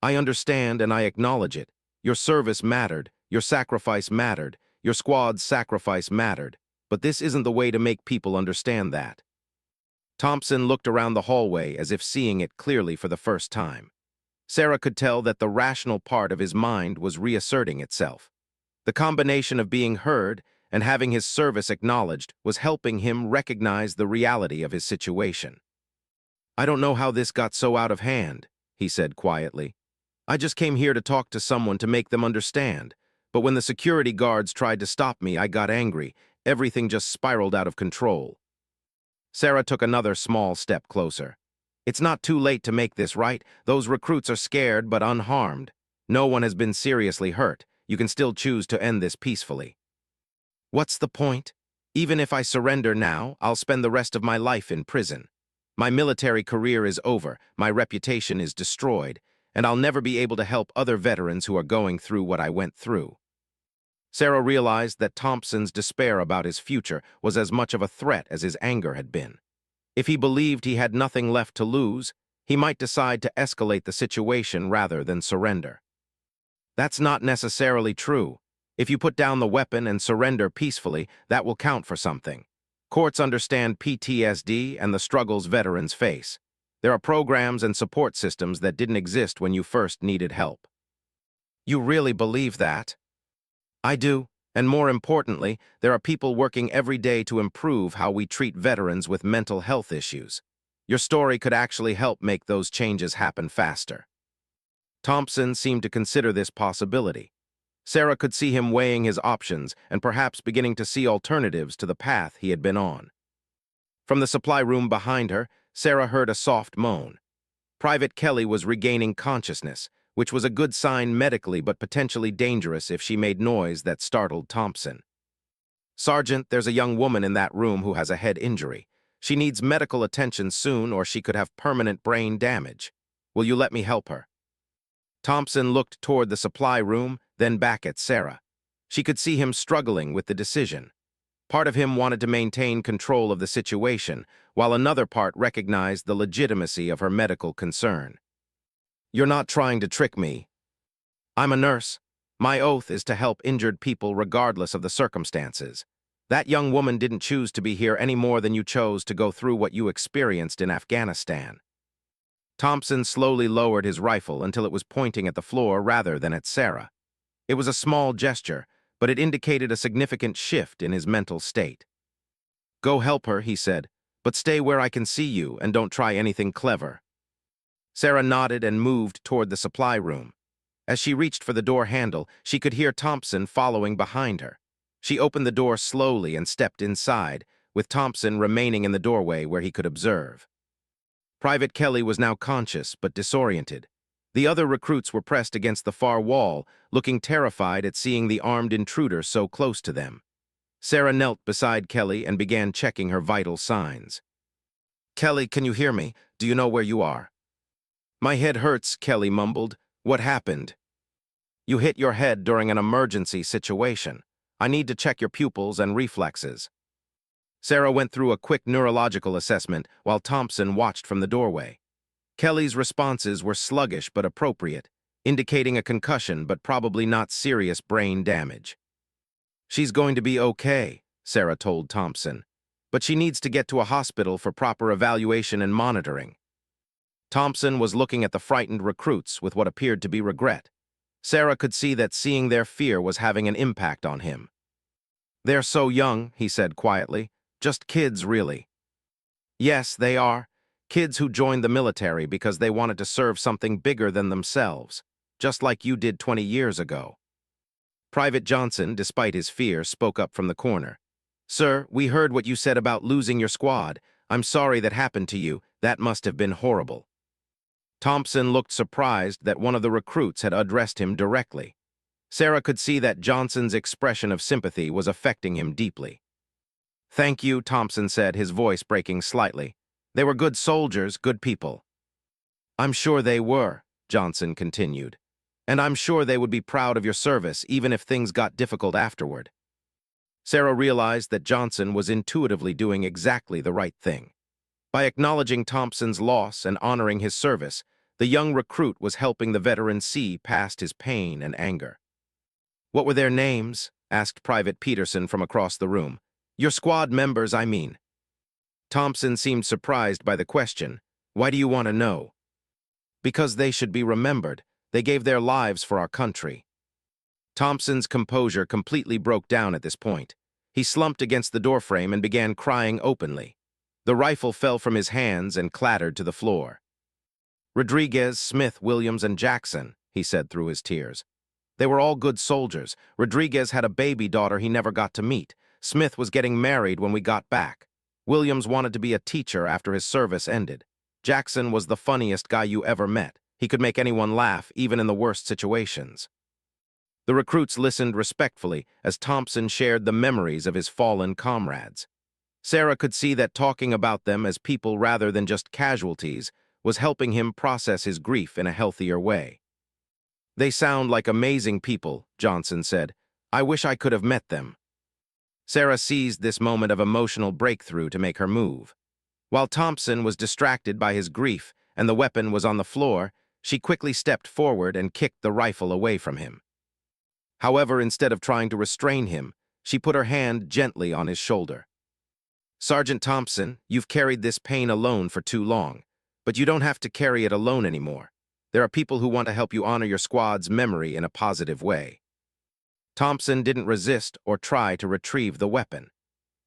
I understand and I acknowledge it. Your service mattered, your sacrifice mattered, your squad's sacrifice mattered, but this isn't the way to make people understand that." Thompson looked around the hallway as if seeing it clearly for the first time. Sarah could tell that the rational part of his mind was reasserting itself. The combination of being heard and having his service acknowledged was helping him recognize the reality of his situation. "I don't know how this got so out of hand," he said quietly. "I just came here to talk to someone to make them understand. But when the security guards tried to stop me, I got angry. Everything just spiraled out of control." Sarah took another small step closer. "It's not too late to make this right. Those recruits are scared but unharmed. No one has been seriously hurt. You can still choose to end this peacefully." What's the point? Even if I surrender now, I'll spend the rest of my life in prison. My military career is over, my reputation is destroyed, and I'll never be able to help other veterans who are going through what I went through. Sarah realized that Thompson's despair about his future was as much of a threat as his anger had been. If he believed he had nothing left to lose, he might decide to escalate the situation rather than surrender. That's not necessarily true. If you put down the weapon and surrender peacefully, that will count for something. Courts understand PTSD and the struggles veterans face. There are programs and support systems that didn't exist when you first needed help. You really believe that? I do, and more importantly, there are people working every day to improve how we treat veterans with mental health issues. Your story could actually help make those changes happen faster. Thompson seemed to consider this possibility. Sarah could see him weighing his options and perhaps beginning to see alternatives to the path he had been on. From the supply room behind her, Sarah heard a soft moan. Private Kelly was regaining consciousness, which was a good sign medically but potentially dangerous if she made noise that startled Thompson. "Sergeant, there's a young woman in that room who has a head injury. She needs medical attention soon or she could have permanent brain damage. Will you let me help her?" Thompson looked toward the supply room, then back at Sarah. She could see him struggling with the decision. Part of him wanted to maintain control of the situation, while another part recognized the legitimacy of her medical concern. "You're not trying to trick me. I'm a nurse. My oath is to help injured people regardless of the circumstances. That young woman didn't choose to be here any more than you chose to go through what you experienced in Afghanistan." Thompson slowly lowered his rifle until it was pointing at the floor rather than at Sarah. It was a small gesture, but it indicated a significant shift in his mental state. "Go help her," he said, "but stay where I can see you and don't try anything clever." Sarah nodded and moved toward the supply room. As she reached for the door handle, she could hear Thompson following behind her. She opened the door slowly and stepped inside, with Thompson remaining in the doorway where he could observe. Private Kelly was now conscious but disoriented. The other recruits were pressed against the far wall, looking terrified at seeing the armed intruder so close to them. Sarah knelt beside Kelly and began checking her vital signs. "Kelly, can you hear me? Do you know where you are?" "My head hurts," Kelly mumbled. "What happened?" "You hit your head during an emergency situation. I need to check your pupils and reflexes." Sarah went through a quick neurological assessment while Thompson watched from the doorway. Kelly's responses were sluggish but appropriate, indicating a concussion but probably not serious brain damage. "She's going to be okay," Sarah told Thompson, "but she needs to get to a hospital for proper evaluation and monitoring." Thompson was looking at the frightened recruits with what appeared to be regret. Sarah could see that seeing their fear was having an impact on him. "They're so young," he said quietly. "Just kids, really." "Yes, they are. Kids who joined the military because they wanted to serve something bigger than themselves, just like you did 20 years ago." Private Johnson, despite his fear, spoke up from the corner. "Sir, we heard what you said about losing your squad. I'm sorry that happened to you. That must have been horrible." Thompson looked surprised that one of the recruits had addressed him directly. Sarah could see that Johnson's expression of sympathy was affecting him deeply. "Thank you," Thompson said, his voice breaking slightly. "They were good soldiers, good people." "I'm sure they were," Johnson continued. "And I'm sure they would be proud of your service even if things got difficult afterward." Sarah realized that Johnson was intuitively doing exactly the right thing. By acknowledging Thompson's loss and honoring his service, the young recruit was helping the veteran see past his pain and anger. "What were their names?" asked Private Peterson from across the room. "Your squad members, I mean." Thompson seemed surprised by the question. "Why do you want to know?" "Because they should be remembered. They gave their lives for our country." Thompson's composure completely broke down at this point. He slumped against the doorframe and began crying openly. The rifle fell from his hands and clattered to the floor. "Rodriguez, Smith, Williams, and Jackson," he said through his tears. "They were all good soldiers. Rodriguez had a baby daughter he never got to meet. Smith was getting married when we got back. Williams wanted to be a teacher after his service ended. Jackson was the funniest guy you ever met. He could make anyone laugh, even in the worst situations." The recruits listened respectfully as Thompson shared the memories of his fallen comrades. Sarah could see that talking about them as people rather than just casualties was helping him process his grief in a healthier way. "They sound like amazing people," Johnson said. "I wish I could have met them." Sarah seized this moment of emotional breakthrough to make her move. While Thompson was distracted by his grief and the weapon was on the floor, she quickly stepped forward and kicked the rifle away from him. However, instead of trying to restrain him, she put her hand gently on his shoulder. "Sergeant Thompson, you've carried this pain alone for too long, but you don't have to carry it alone anymore. There are people who want to help you honor your squad's memory in a positive way." Thompson didn't resist or try to retrieve the weapon.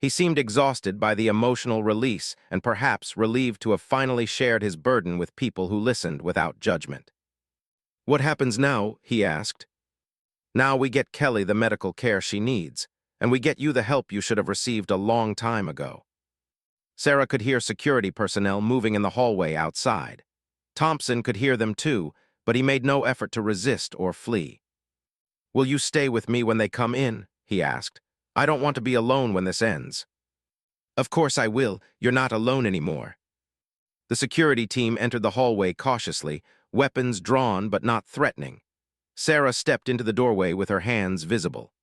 He seemed exhausted by the emotional release and perhaps relieved to have finally shared his burden with people who listened without judgment. "What happens now?" he asked. "Now we get Kelly the medical care she needs, and we get you the help you should have received a long time ago." Sarah could hear security personnel moving in the hallway outside. Thompson could hear them too, but he made no effort to resist or flee. "Will you stay with me when they come in?" he asked. "I don't want to be alone when this ends." "Of course I will. You're not alone anymore." The security team entered the hallway cautiously, weapons drawn but not threatening. Sarah stepped into the doorway with her hands visible.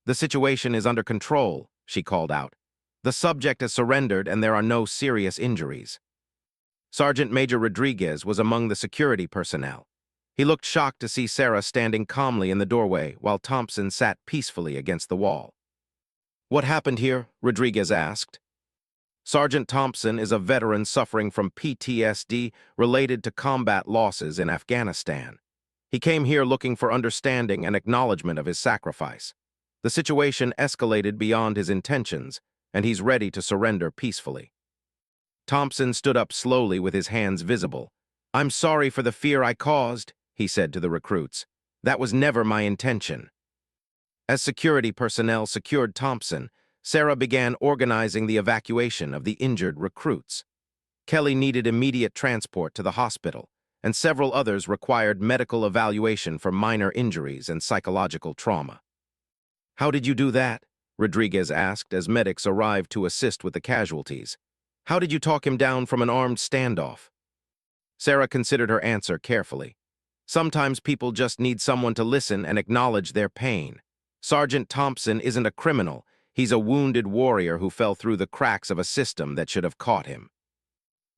"The situation is under control," she called out. "The subject has surrendered and there are no serious injuries." Sergeant Major Rodriguez was among the security personnel. He looked shocked to see Sarah standing calmly in the doorway while Thompson sat peacefully against the wall. "What happened here?" Rodriguez asked. "Sergeant Thompson is a veteran suffering from PTSD related to combat losses in Afghanistan. He came here looking for understanding and acknowledgement of his sacrifice. The situation escalated beyond his intentions, and he's ready to surrender peacefully." Thompson stood up slowly with his hands visible. "I'm sorry for the fear I caused," he said to the recruits. "That was never my intention." As security personnel secured Thompson, Sarah began organizing the evacuation of the injured recruits. Kelly needed immediate transport to the hospital, and several others required medical evaluation for minor injuries and psychological trauma. "How did you do that?" Rodriguez asked as medics arrived to assist with the casualties. "How did you talk him down from an armed standoff?" Sarah considered her answer carefully. "Sometimes people just need someone to listen and acknowledge their pain. Sergeant Thompson isn't a criminal. He's a wounded warrior who fell through the cracks of a system that should have caught him."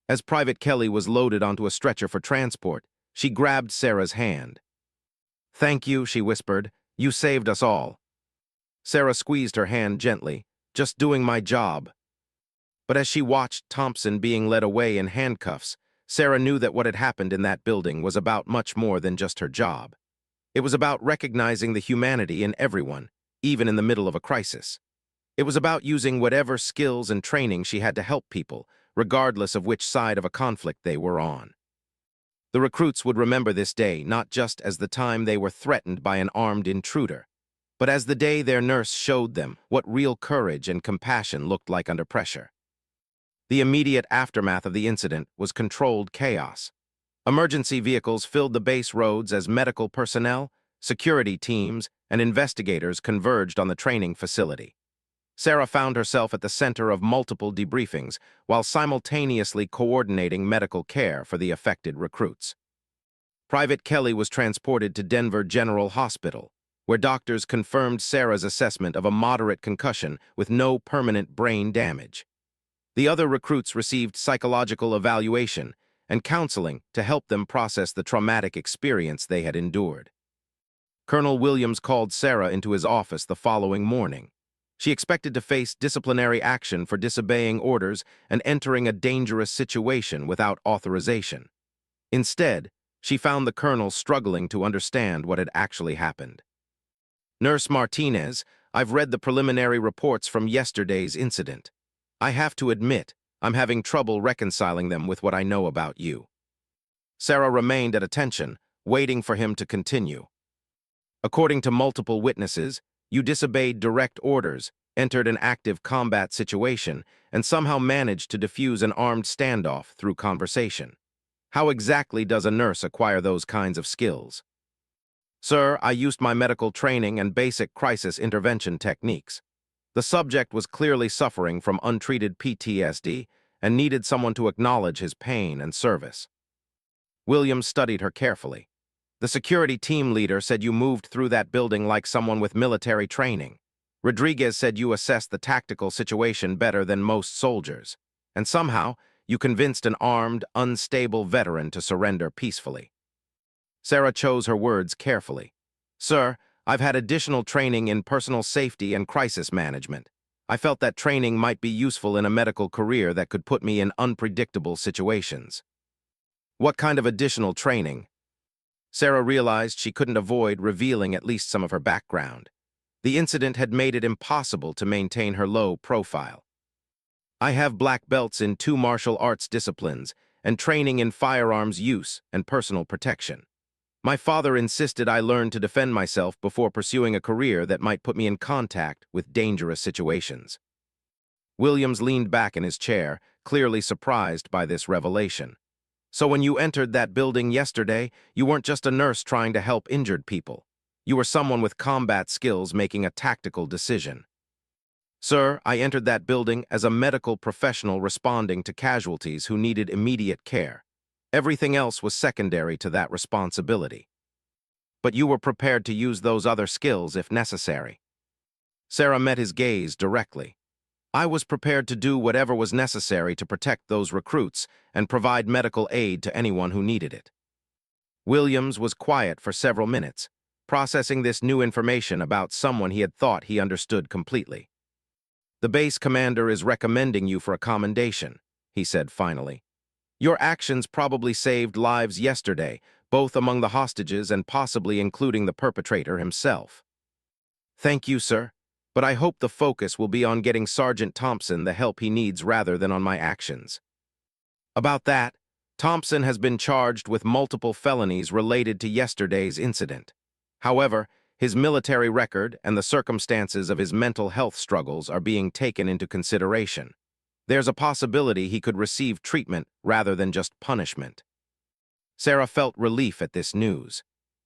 As Private Kelly was loaded onto a stretcher for transport, she grabbed Sarah's hand. "Thank you," she whispered. "You saved us all." Sarah squeezed her hand gently. "Just doing my job." But as she watched Thompson being led away in handcuffs, Sarah knew that what had happened in that building was about much more than just her job. It was about recognizing the humanity in everyone, even in the middle of a crisis. It was about using whatever skills and training she had to help people, regardless of which side of a conflict they were on. The recruits would remember this day not just as the time they were threatened by an armed intruder, but as the day their nurse showed them what real courage and compassion looked like under pressure. The immediate aftermath of the incident was controlled chaos. Emergency vehicles filled the base roads as medical personnel, security teams, and investigators converged on the training facility. Sarah found herself at the center of multiple debriefings while simultaneously coordinating medical care for the affected recruits. Private Kelly was transported to Denver General Hospital, where doctors confirmed Sarah's assessment of a moderate concussion with no permanent brain damage. The other recruits received psychological evaluation and counseling to help them process the traumatic experience they had endured. Colonel Williams called Sarah into his office the following morning. She expected to face disciplinary action for disobeying orders and entering a dangerous situation without authorization. Instead, she found the colonel struggling to understand what had actually happened. "Nurse Martinez, I've read the preliminary reports from yesterday's incident. I have to admit, I'm having trouble reconciling them with what I know about you." Sarah remained at attention, waiting for him to continue. "According to multiple witnesses, you disobeyed direct orders, entered an active combat situation, and somehow managed to defuse an armed standoff through conversation. How exactly does a nurse acquire those kinds of skills?" Sir, I used my medical training and basic crisis intervention techniques. The subject was clearly suffering from untreated PTSD and needed someone to acknowledge his pain and service. Williams studied her carefully. The security team leader said you moved through that building like someone with military training. Rodriguez said you assessed the tactical situation better than most soldiers. And somehow, you convinced an armed, unstable veteran to surrender peacefully. Sarah chose her words carefully. Sir, I've had additional training in personal safety and crisis management. I felt that training might be useful in a medical career that could put me in unpredictable situations. What kind of additional training? Sarah realized she couldn't avoid revealing at least some of her background. The incident had made it impossible to maintain her low profile. I have black belts in 2 martial arts disciplines and training in firearms use and personal protection. My father insisted I learn to defend myself before pursuing a career that might put me in contact with dangerous situations. Williams leaned back in his chair, clearly surprised by this revelation. So when you entered that building yesterday, you weren't just a nurse trying to help injured people. You were someone with combat skills making a tactical decision. Sir, I entered that building as a medical professional responding to casualties who needed immediate care. Everything else was secondary to that responsibility. But you were prepared to use those other skills if necessary. Sarah met his gaze directly. I was prepared to do whatever was necessary to protect those recruits and provide medical aid to anyone who needed it. Williams was quiet for several minutes, processing this new information about someone he had thought he understood completely. The base commander is recommending you for a commendation, he said finally. Your actions probably saved lives yesterday, both among the hostages and possibly including the perpetrator himself. Thank you, sir. But I hope the focus will be on getting Sergeant Thompson the help he needs rather than on my actions. About that, Thompson has been charged with multiple felonies related to yesterday's incident. However, his military record and the circumstances of his mental health struggles are being taken into consideration. There's a possibility he could receive treatment rather than just punishment. Sarah felt relief at this news.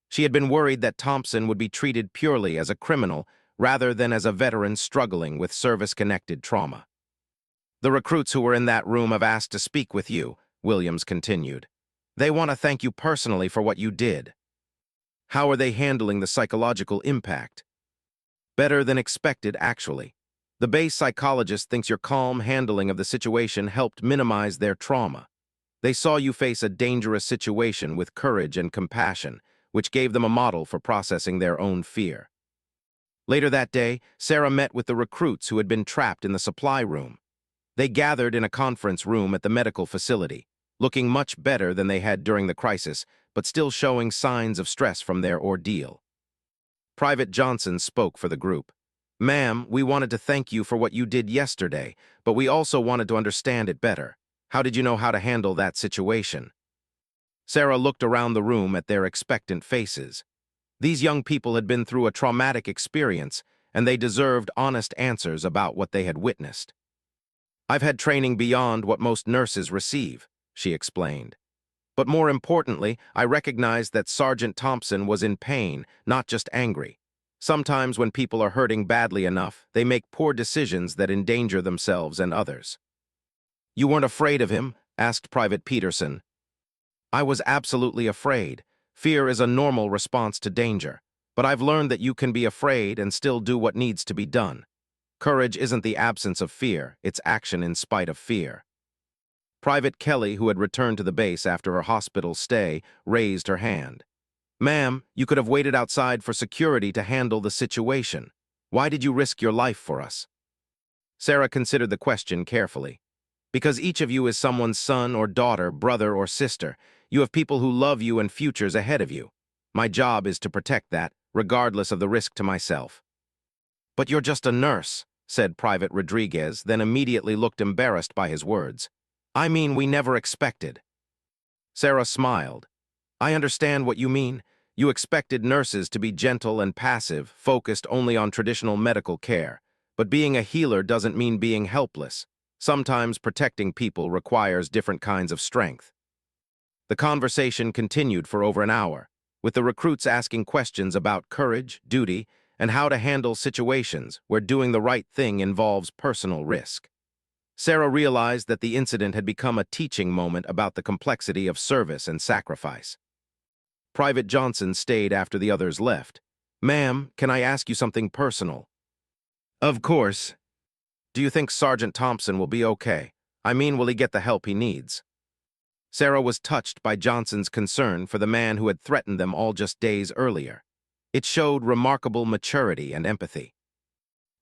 She had been worried that Thompson would be treated purely as a criminal rather than as a veteran struggling with service-connected trauma. The recruits who were in that room have asked to speak with you, Williams continued. They want to thank you personally for what you did. How are they handling the psychological impact? Better than expected, actually. The base psychologist thinks your calm handling of the situation helped minimize their trauma. They saw you face a dangerous situation with courage and compassion, which gave them a model for processing their own fear. Later that day, Sarah met with the recruits who had been trapped in the supply room. They gathered in a conference room at the medical facility, looking much better than they had during the crisis, but still showing signs of stress from their ordeal. Private Johnson spoke for the group. Ma'am, we wanted to thank you for what you did yesterday, but we also wanted to understand it better. How did you know how to handle that situation? Sarah looked around the room at their expectant faces. These young people had been through a traumatic experience, and they deserved honest answers about what they had witnessed. I've had training beyond what most nurses receive, she explained. But more importantly, I recognized that Sergeant Thompson was in pain, not just angry. Sometimes when people are hurting badly enough, they make poor decisions that endanger themselves and others. You weren't afraid of him? Asked Private Peterson. I was absolutely afraid. Fear is a normal response to danger, but I've learned that you can be afraid and still do what needs to be done. Courage isn't the absence of fear, it's action in spite of fear. Private Kelly, who had returned to the base after her hospital stay, raised her hand. Ma'am, you could have waited outside for security to handle the situation. Why did you risk your life for us? Sarah considered the question carefully. Because each of you is someone's son or daughter, brother or sister. You have people who love you and futures ahead of you. My job is to protect that, regardless of the risk to myself. But you're just a nurse, said Private Rodriguez, then immediately looked embarrassed by his words. I mean, we never expected. Sarah smiled. I understand what you mean. You expected nurses to be gentle and passive, focused only on traditional medical care. But being a healer doesn't mean being helpless. Sometimes protecting people requires different kinds of strength. The conversation continued for over an hour. with the recruits asking questions about courage, duty, and how to handle situations where doing the right thing involves personal risk. Sarah realized that the incident had become a teaching moment about the complexity of service and sacrifice. Private Johnson stayed after the others left. "Ma'am, can I ask you something personal?" "Of course." "Do you think Sergeant Thompson will be okay? I mean, will he get the help he needs?" Sarah was touched by Johnson's concern for the man who had threatened them all just days earlier. It showed remarkable maturity and empathy.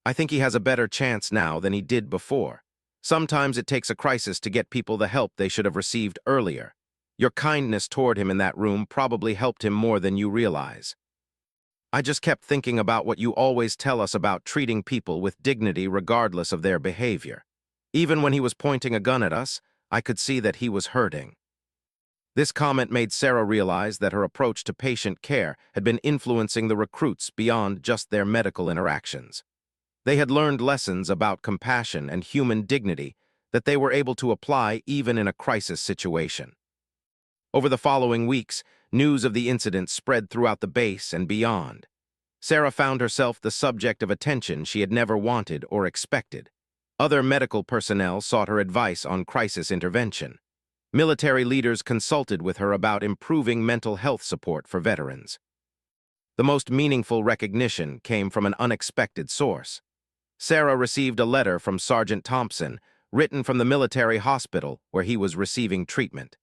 "I think he has a better chance now than he did before. Sometimes it takes a crisis to get people the help they should have received earlier. Your kindness toward him in that room probably helped him more than you realize. I just kept thinking about what you always tell us about treating people with dignity regardless of their behavior. Even when he was pointing a gun at us, I could see that he was hurting." This comment made Sarah realize that her approach to patient care had been influencing the recruits beyond just their medical interactions. They had learned lessons about compassion and human dignity that they were able to apply even in a crisis situation. Over the following weeks, news of the incident spread throughout the base and beyond. Sarah found herself the subject of attention she had never wanted or expected. Other medical personnel sought her advice on crisis intervention. Military leaders consulted with her about improving mental health support for veterans. The most meaningful recognition came from an unexpected source. Sarah received a letter from Sergeant Thompson, written from the military hospital where he was receiving treatment.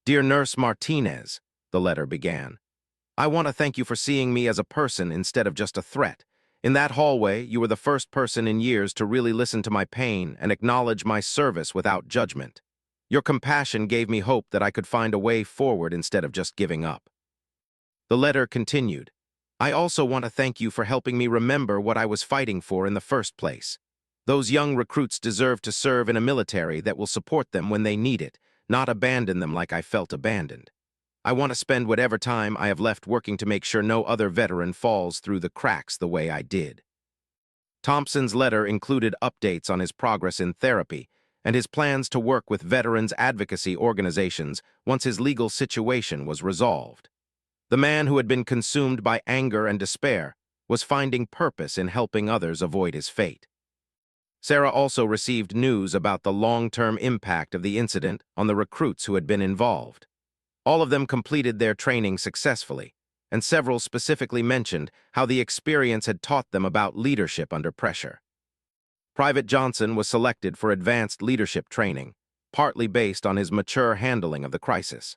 "Dear Nurse Martinez," the letter began, "I want to thank you for seeing me as a person instead of just a threat. In that hallway, you were the first person in years to really listen to my pain and acknowledge my service without judgment. Your compassion gave me hope that I could find a way forward instead of just giving up." The letter continued, "I also want to thank you for helping me remember what I was fighting for in the first place. Those young recruits deserve to serve in a military that will support them when they need it, not abandon them like I felt abandoned. I want to spend whatever time I have left working to make sure no other veteran falls through the cracks the way I did." Thompson's letter included updates on his progress in therapy and his plans to work with veterans advocacy organizations once his legal situation was resolved. The man who had been consumed by anger and despair was finding purpose in helping others avoid his fate. Sarah also received news about the long-term impact of the incident on the recruits who had been involved. All of them completed their training successfully, and several specifically mentioned how the experience had taught them about leadership under pressure. Private Johnson was selected for advanced leadership training, partly based on his mature handling of the crisis.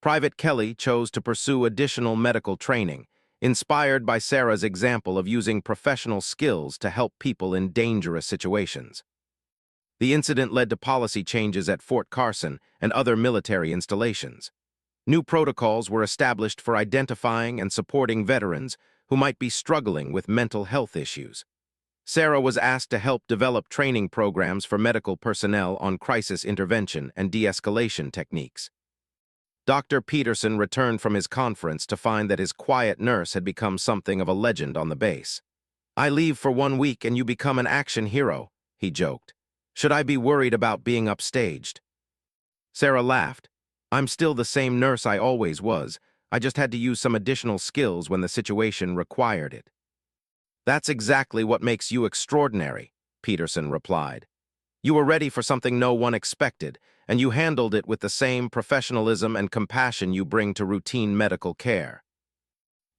Private Kelly chose to pursue additional medical training, inspired by Sarah's example of using professional skills to help people in dangerous situations. The incident led to policy changes at Fort Carson and other military installations. New protocols were established for identifying and supporting veterans who might be struggling with mental health issues. Sarah was asked to help develop training programs for medical personnel on crisis intervention and de-escalation techniques. Dr. Peterson returned from his conference to find that his quiet nurse had become something of a legend on the base. "I leave for 1 week and you become an action hero," he joked. "Should I be worried about being upstaged?" Sarah laughed. "I'm still the same nurse I always was. I just had to use some additional skills when the situation required it." "That's exactly what makes you extraordinary," Peterson replied. "You were ready for something no one expected, and you handled it with the same professionalism and compassion you bring to routine medical care."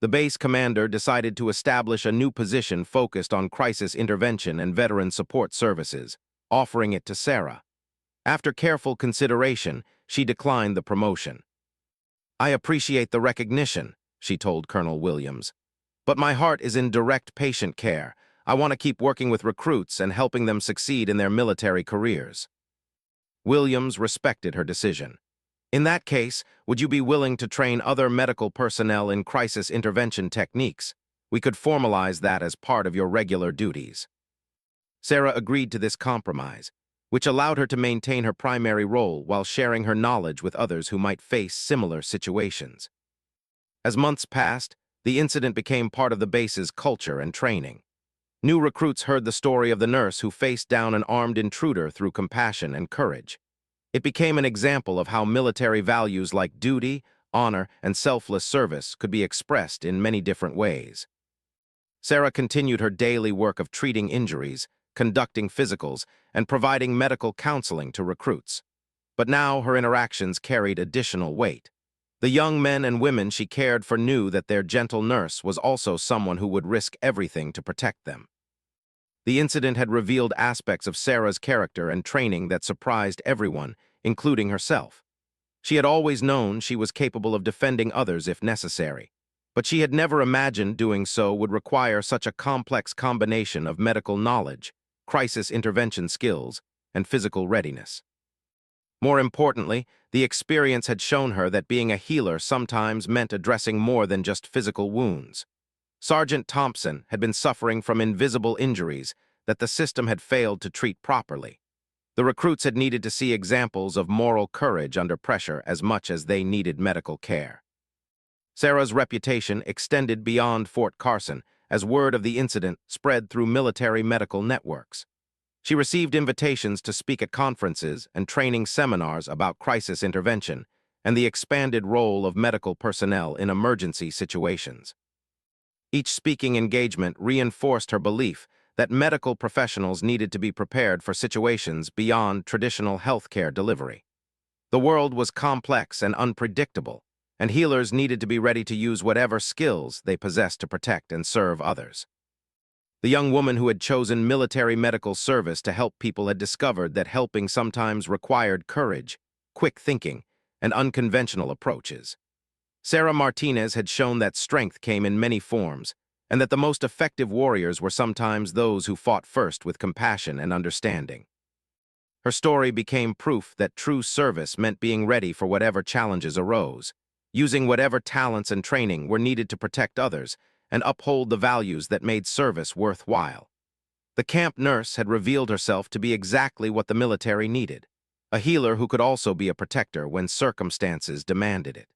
The base commander decided to establish a new position focused on crisis intervention and veteran support services, offering it to Sarah. After careful consideration, she declined the promotion. "I appreciate the recognition," she told Colonel Williams, "but my heart is in direct patient care. I want to keep working with recruits and helping them succeed in their military careers." Williams respected her decision. "In that case, would you be willing to train other medical personnel in crisis intervention techniques? We could formalize that as part of your regular duties." Sarah agreed to this compromise, which allowed her to maintain her primary role while sharing her knowledge with others who might face similar situations. As months passed, the incident became part of the base's culture and training. New recruits heard the story of the nurse who faced down an armed intruder through compassion and courage. It became an example of how military values like duty, honor, and selfless service could be expressed in many different ways. Sarah continued her daily work of treating injuries, conducting physicals, and providing medical counseling to recruits. But now her interactions carried additional weight. The young men and women she cared for knew that their gentle nurse was also someone who would risk everything to protect them. The incident had revealed aspects of Sarah's character and training that surprised everyone, including herself. She had always known she was capable of defending others if necessary, but she had never imagined doing so would require such a complex combination of medical knowledge, crisis intervention skills, and physical readiness. More importantly, the experience had shown her that being a healer sometimes meant addressing more than just physical wounds. Sergeant Thompson had been suffering from invisible injuries that the system had failed to treat properly. The recruits had needed to see examples of moral courage under pressure as much as they needed medical care. Sarah's reputation extended beyond Fort Carson as word of the incident spread through military medical networks. She received invitations to speak at conferences and training seminars about crisis intervention and the expanded role of medical personnel in emergency situations. Each speaking engagement reinforced her belief that medical professionals needed to be prepared for situations beyond traditional healthcare delivery. The world was complex and unpredictable, and healers needed to be ready to use whatever skills they possessed to protect and serve others. The young woman who had chosen military medical service to help people had discovered that helping sometimes required courage, quick thinking, and unconventional approaches. Sarah Martinez had shown that strength came in many forms, and that the most effective warriors were sometimes those who fought first with compassion and understanding. Her story became proof that true service meant being ready for whatever challenges arose, using whatever talents and training were needed to protect others and uphold the values that made service worthwhile. The camp nurse had revealed herself to be exactly what the military needed, a healer who could also be a protector when circumstances demanded it.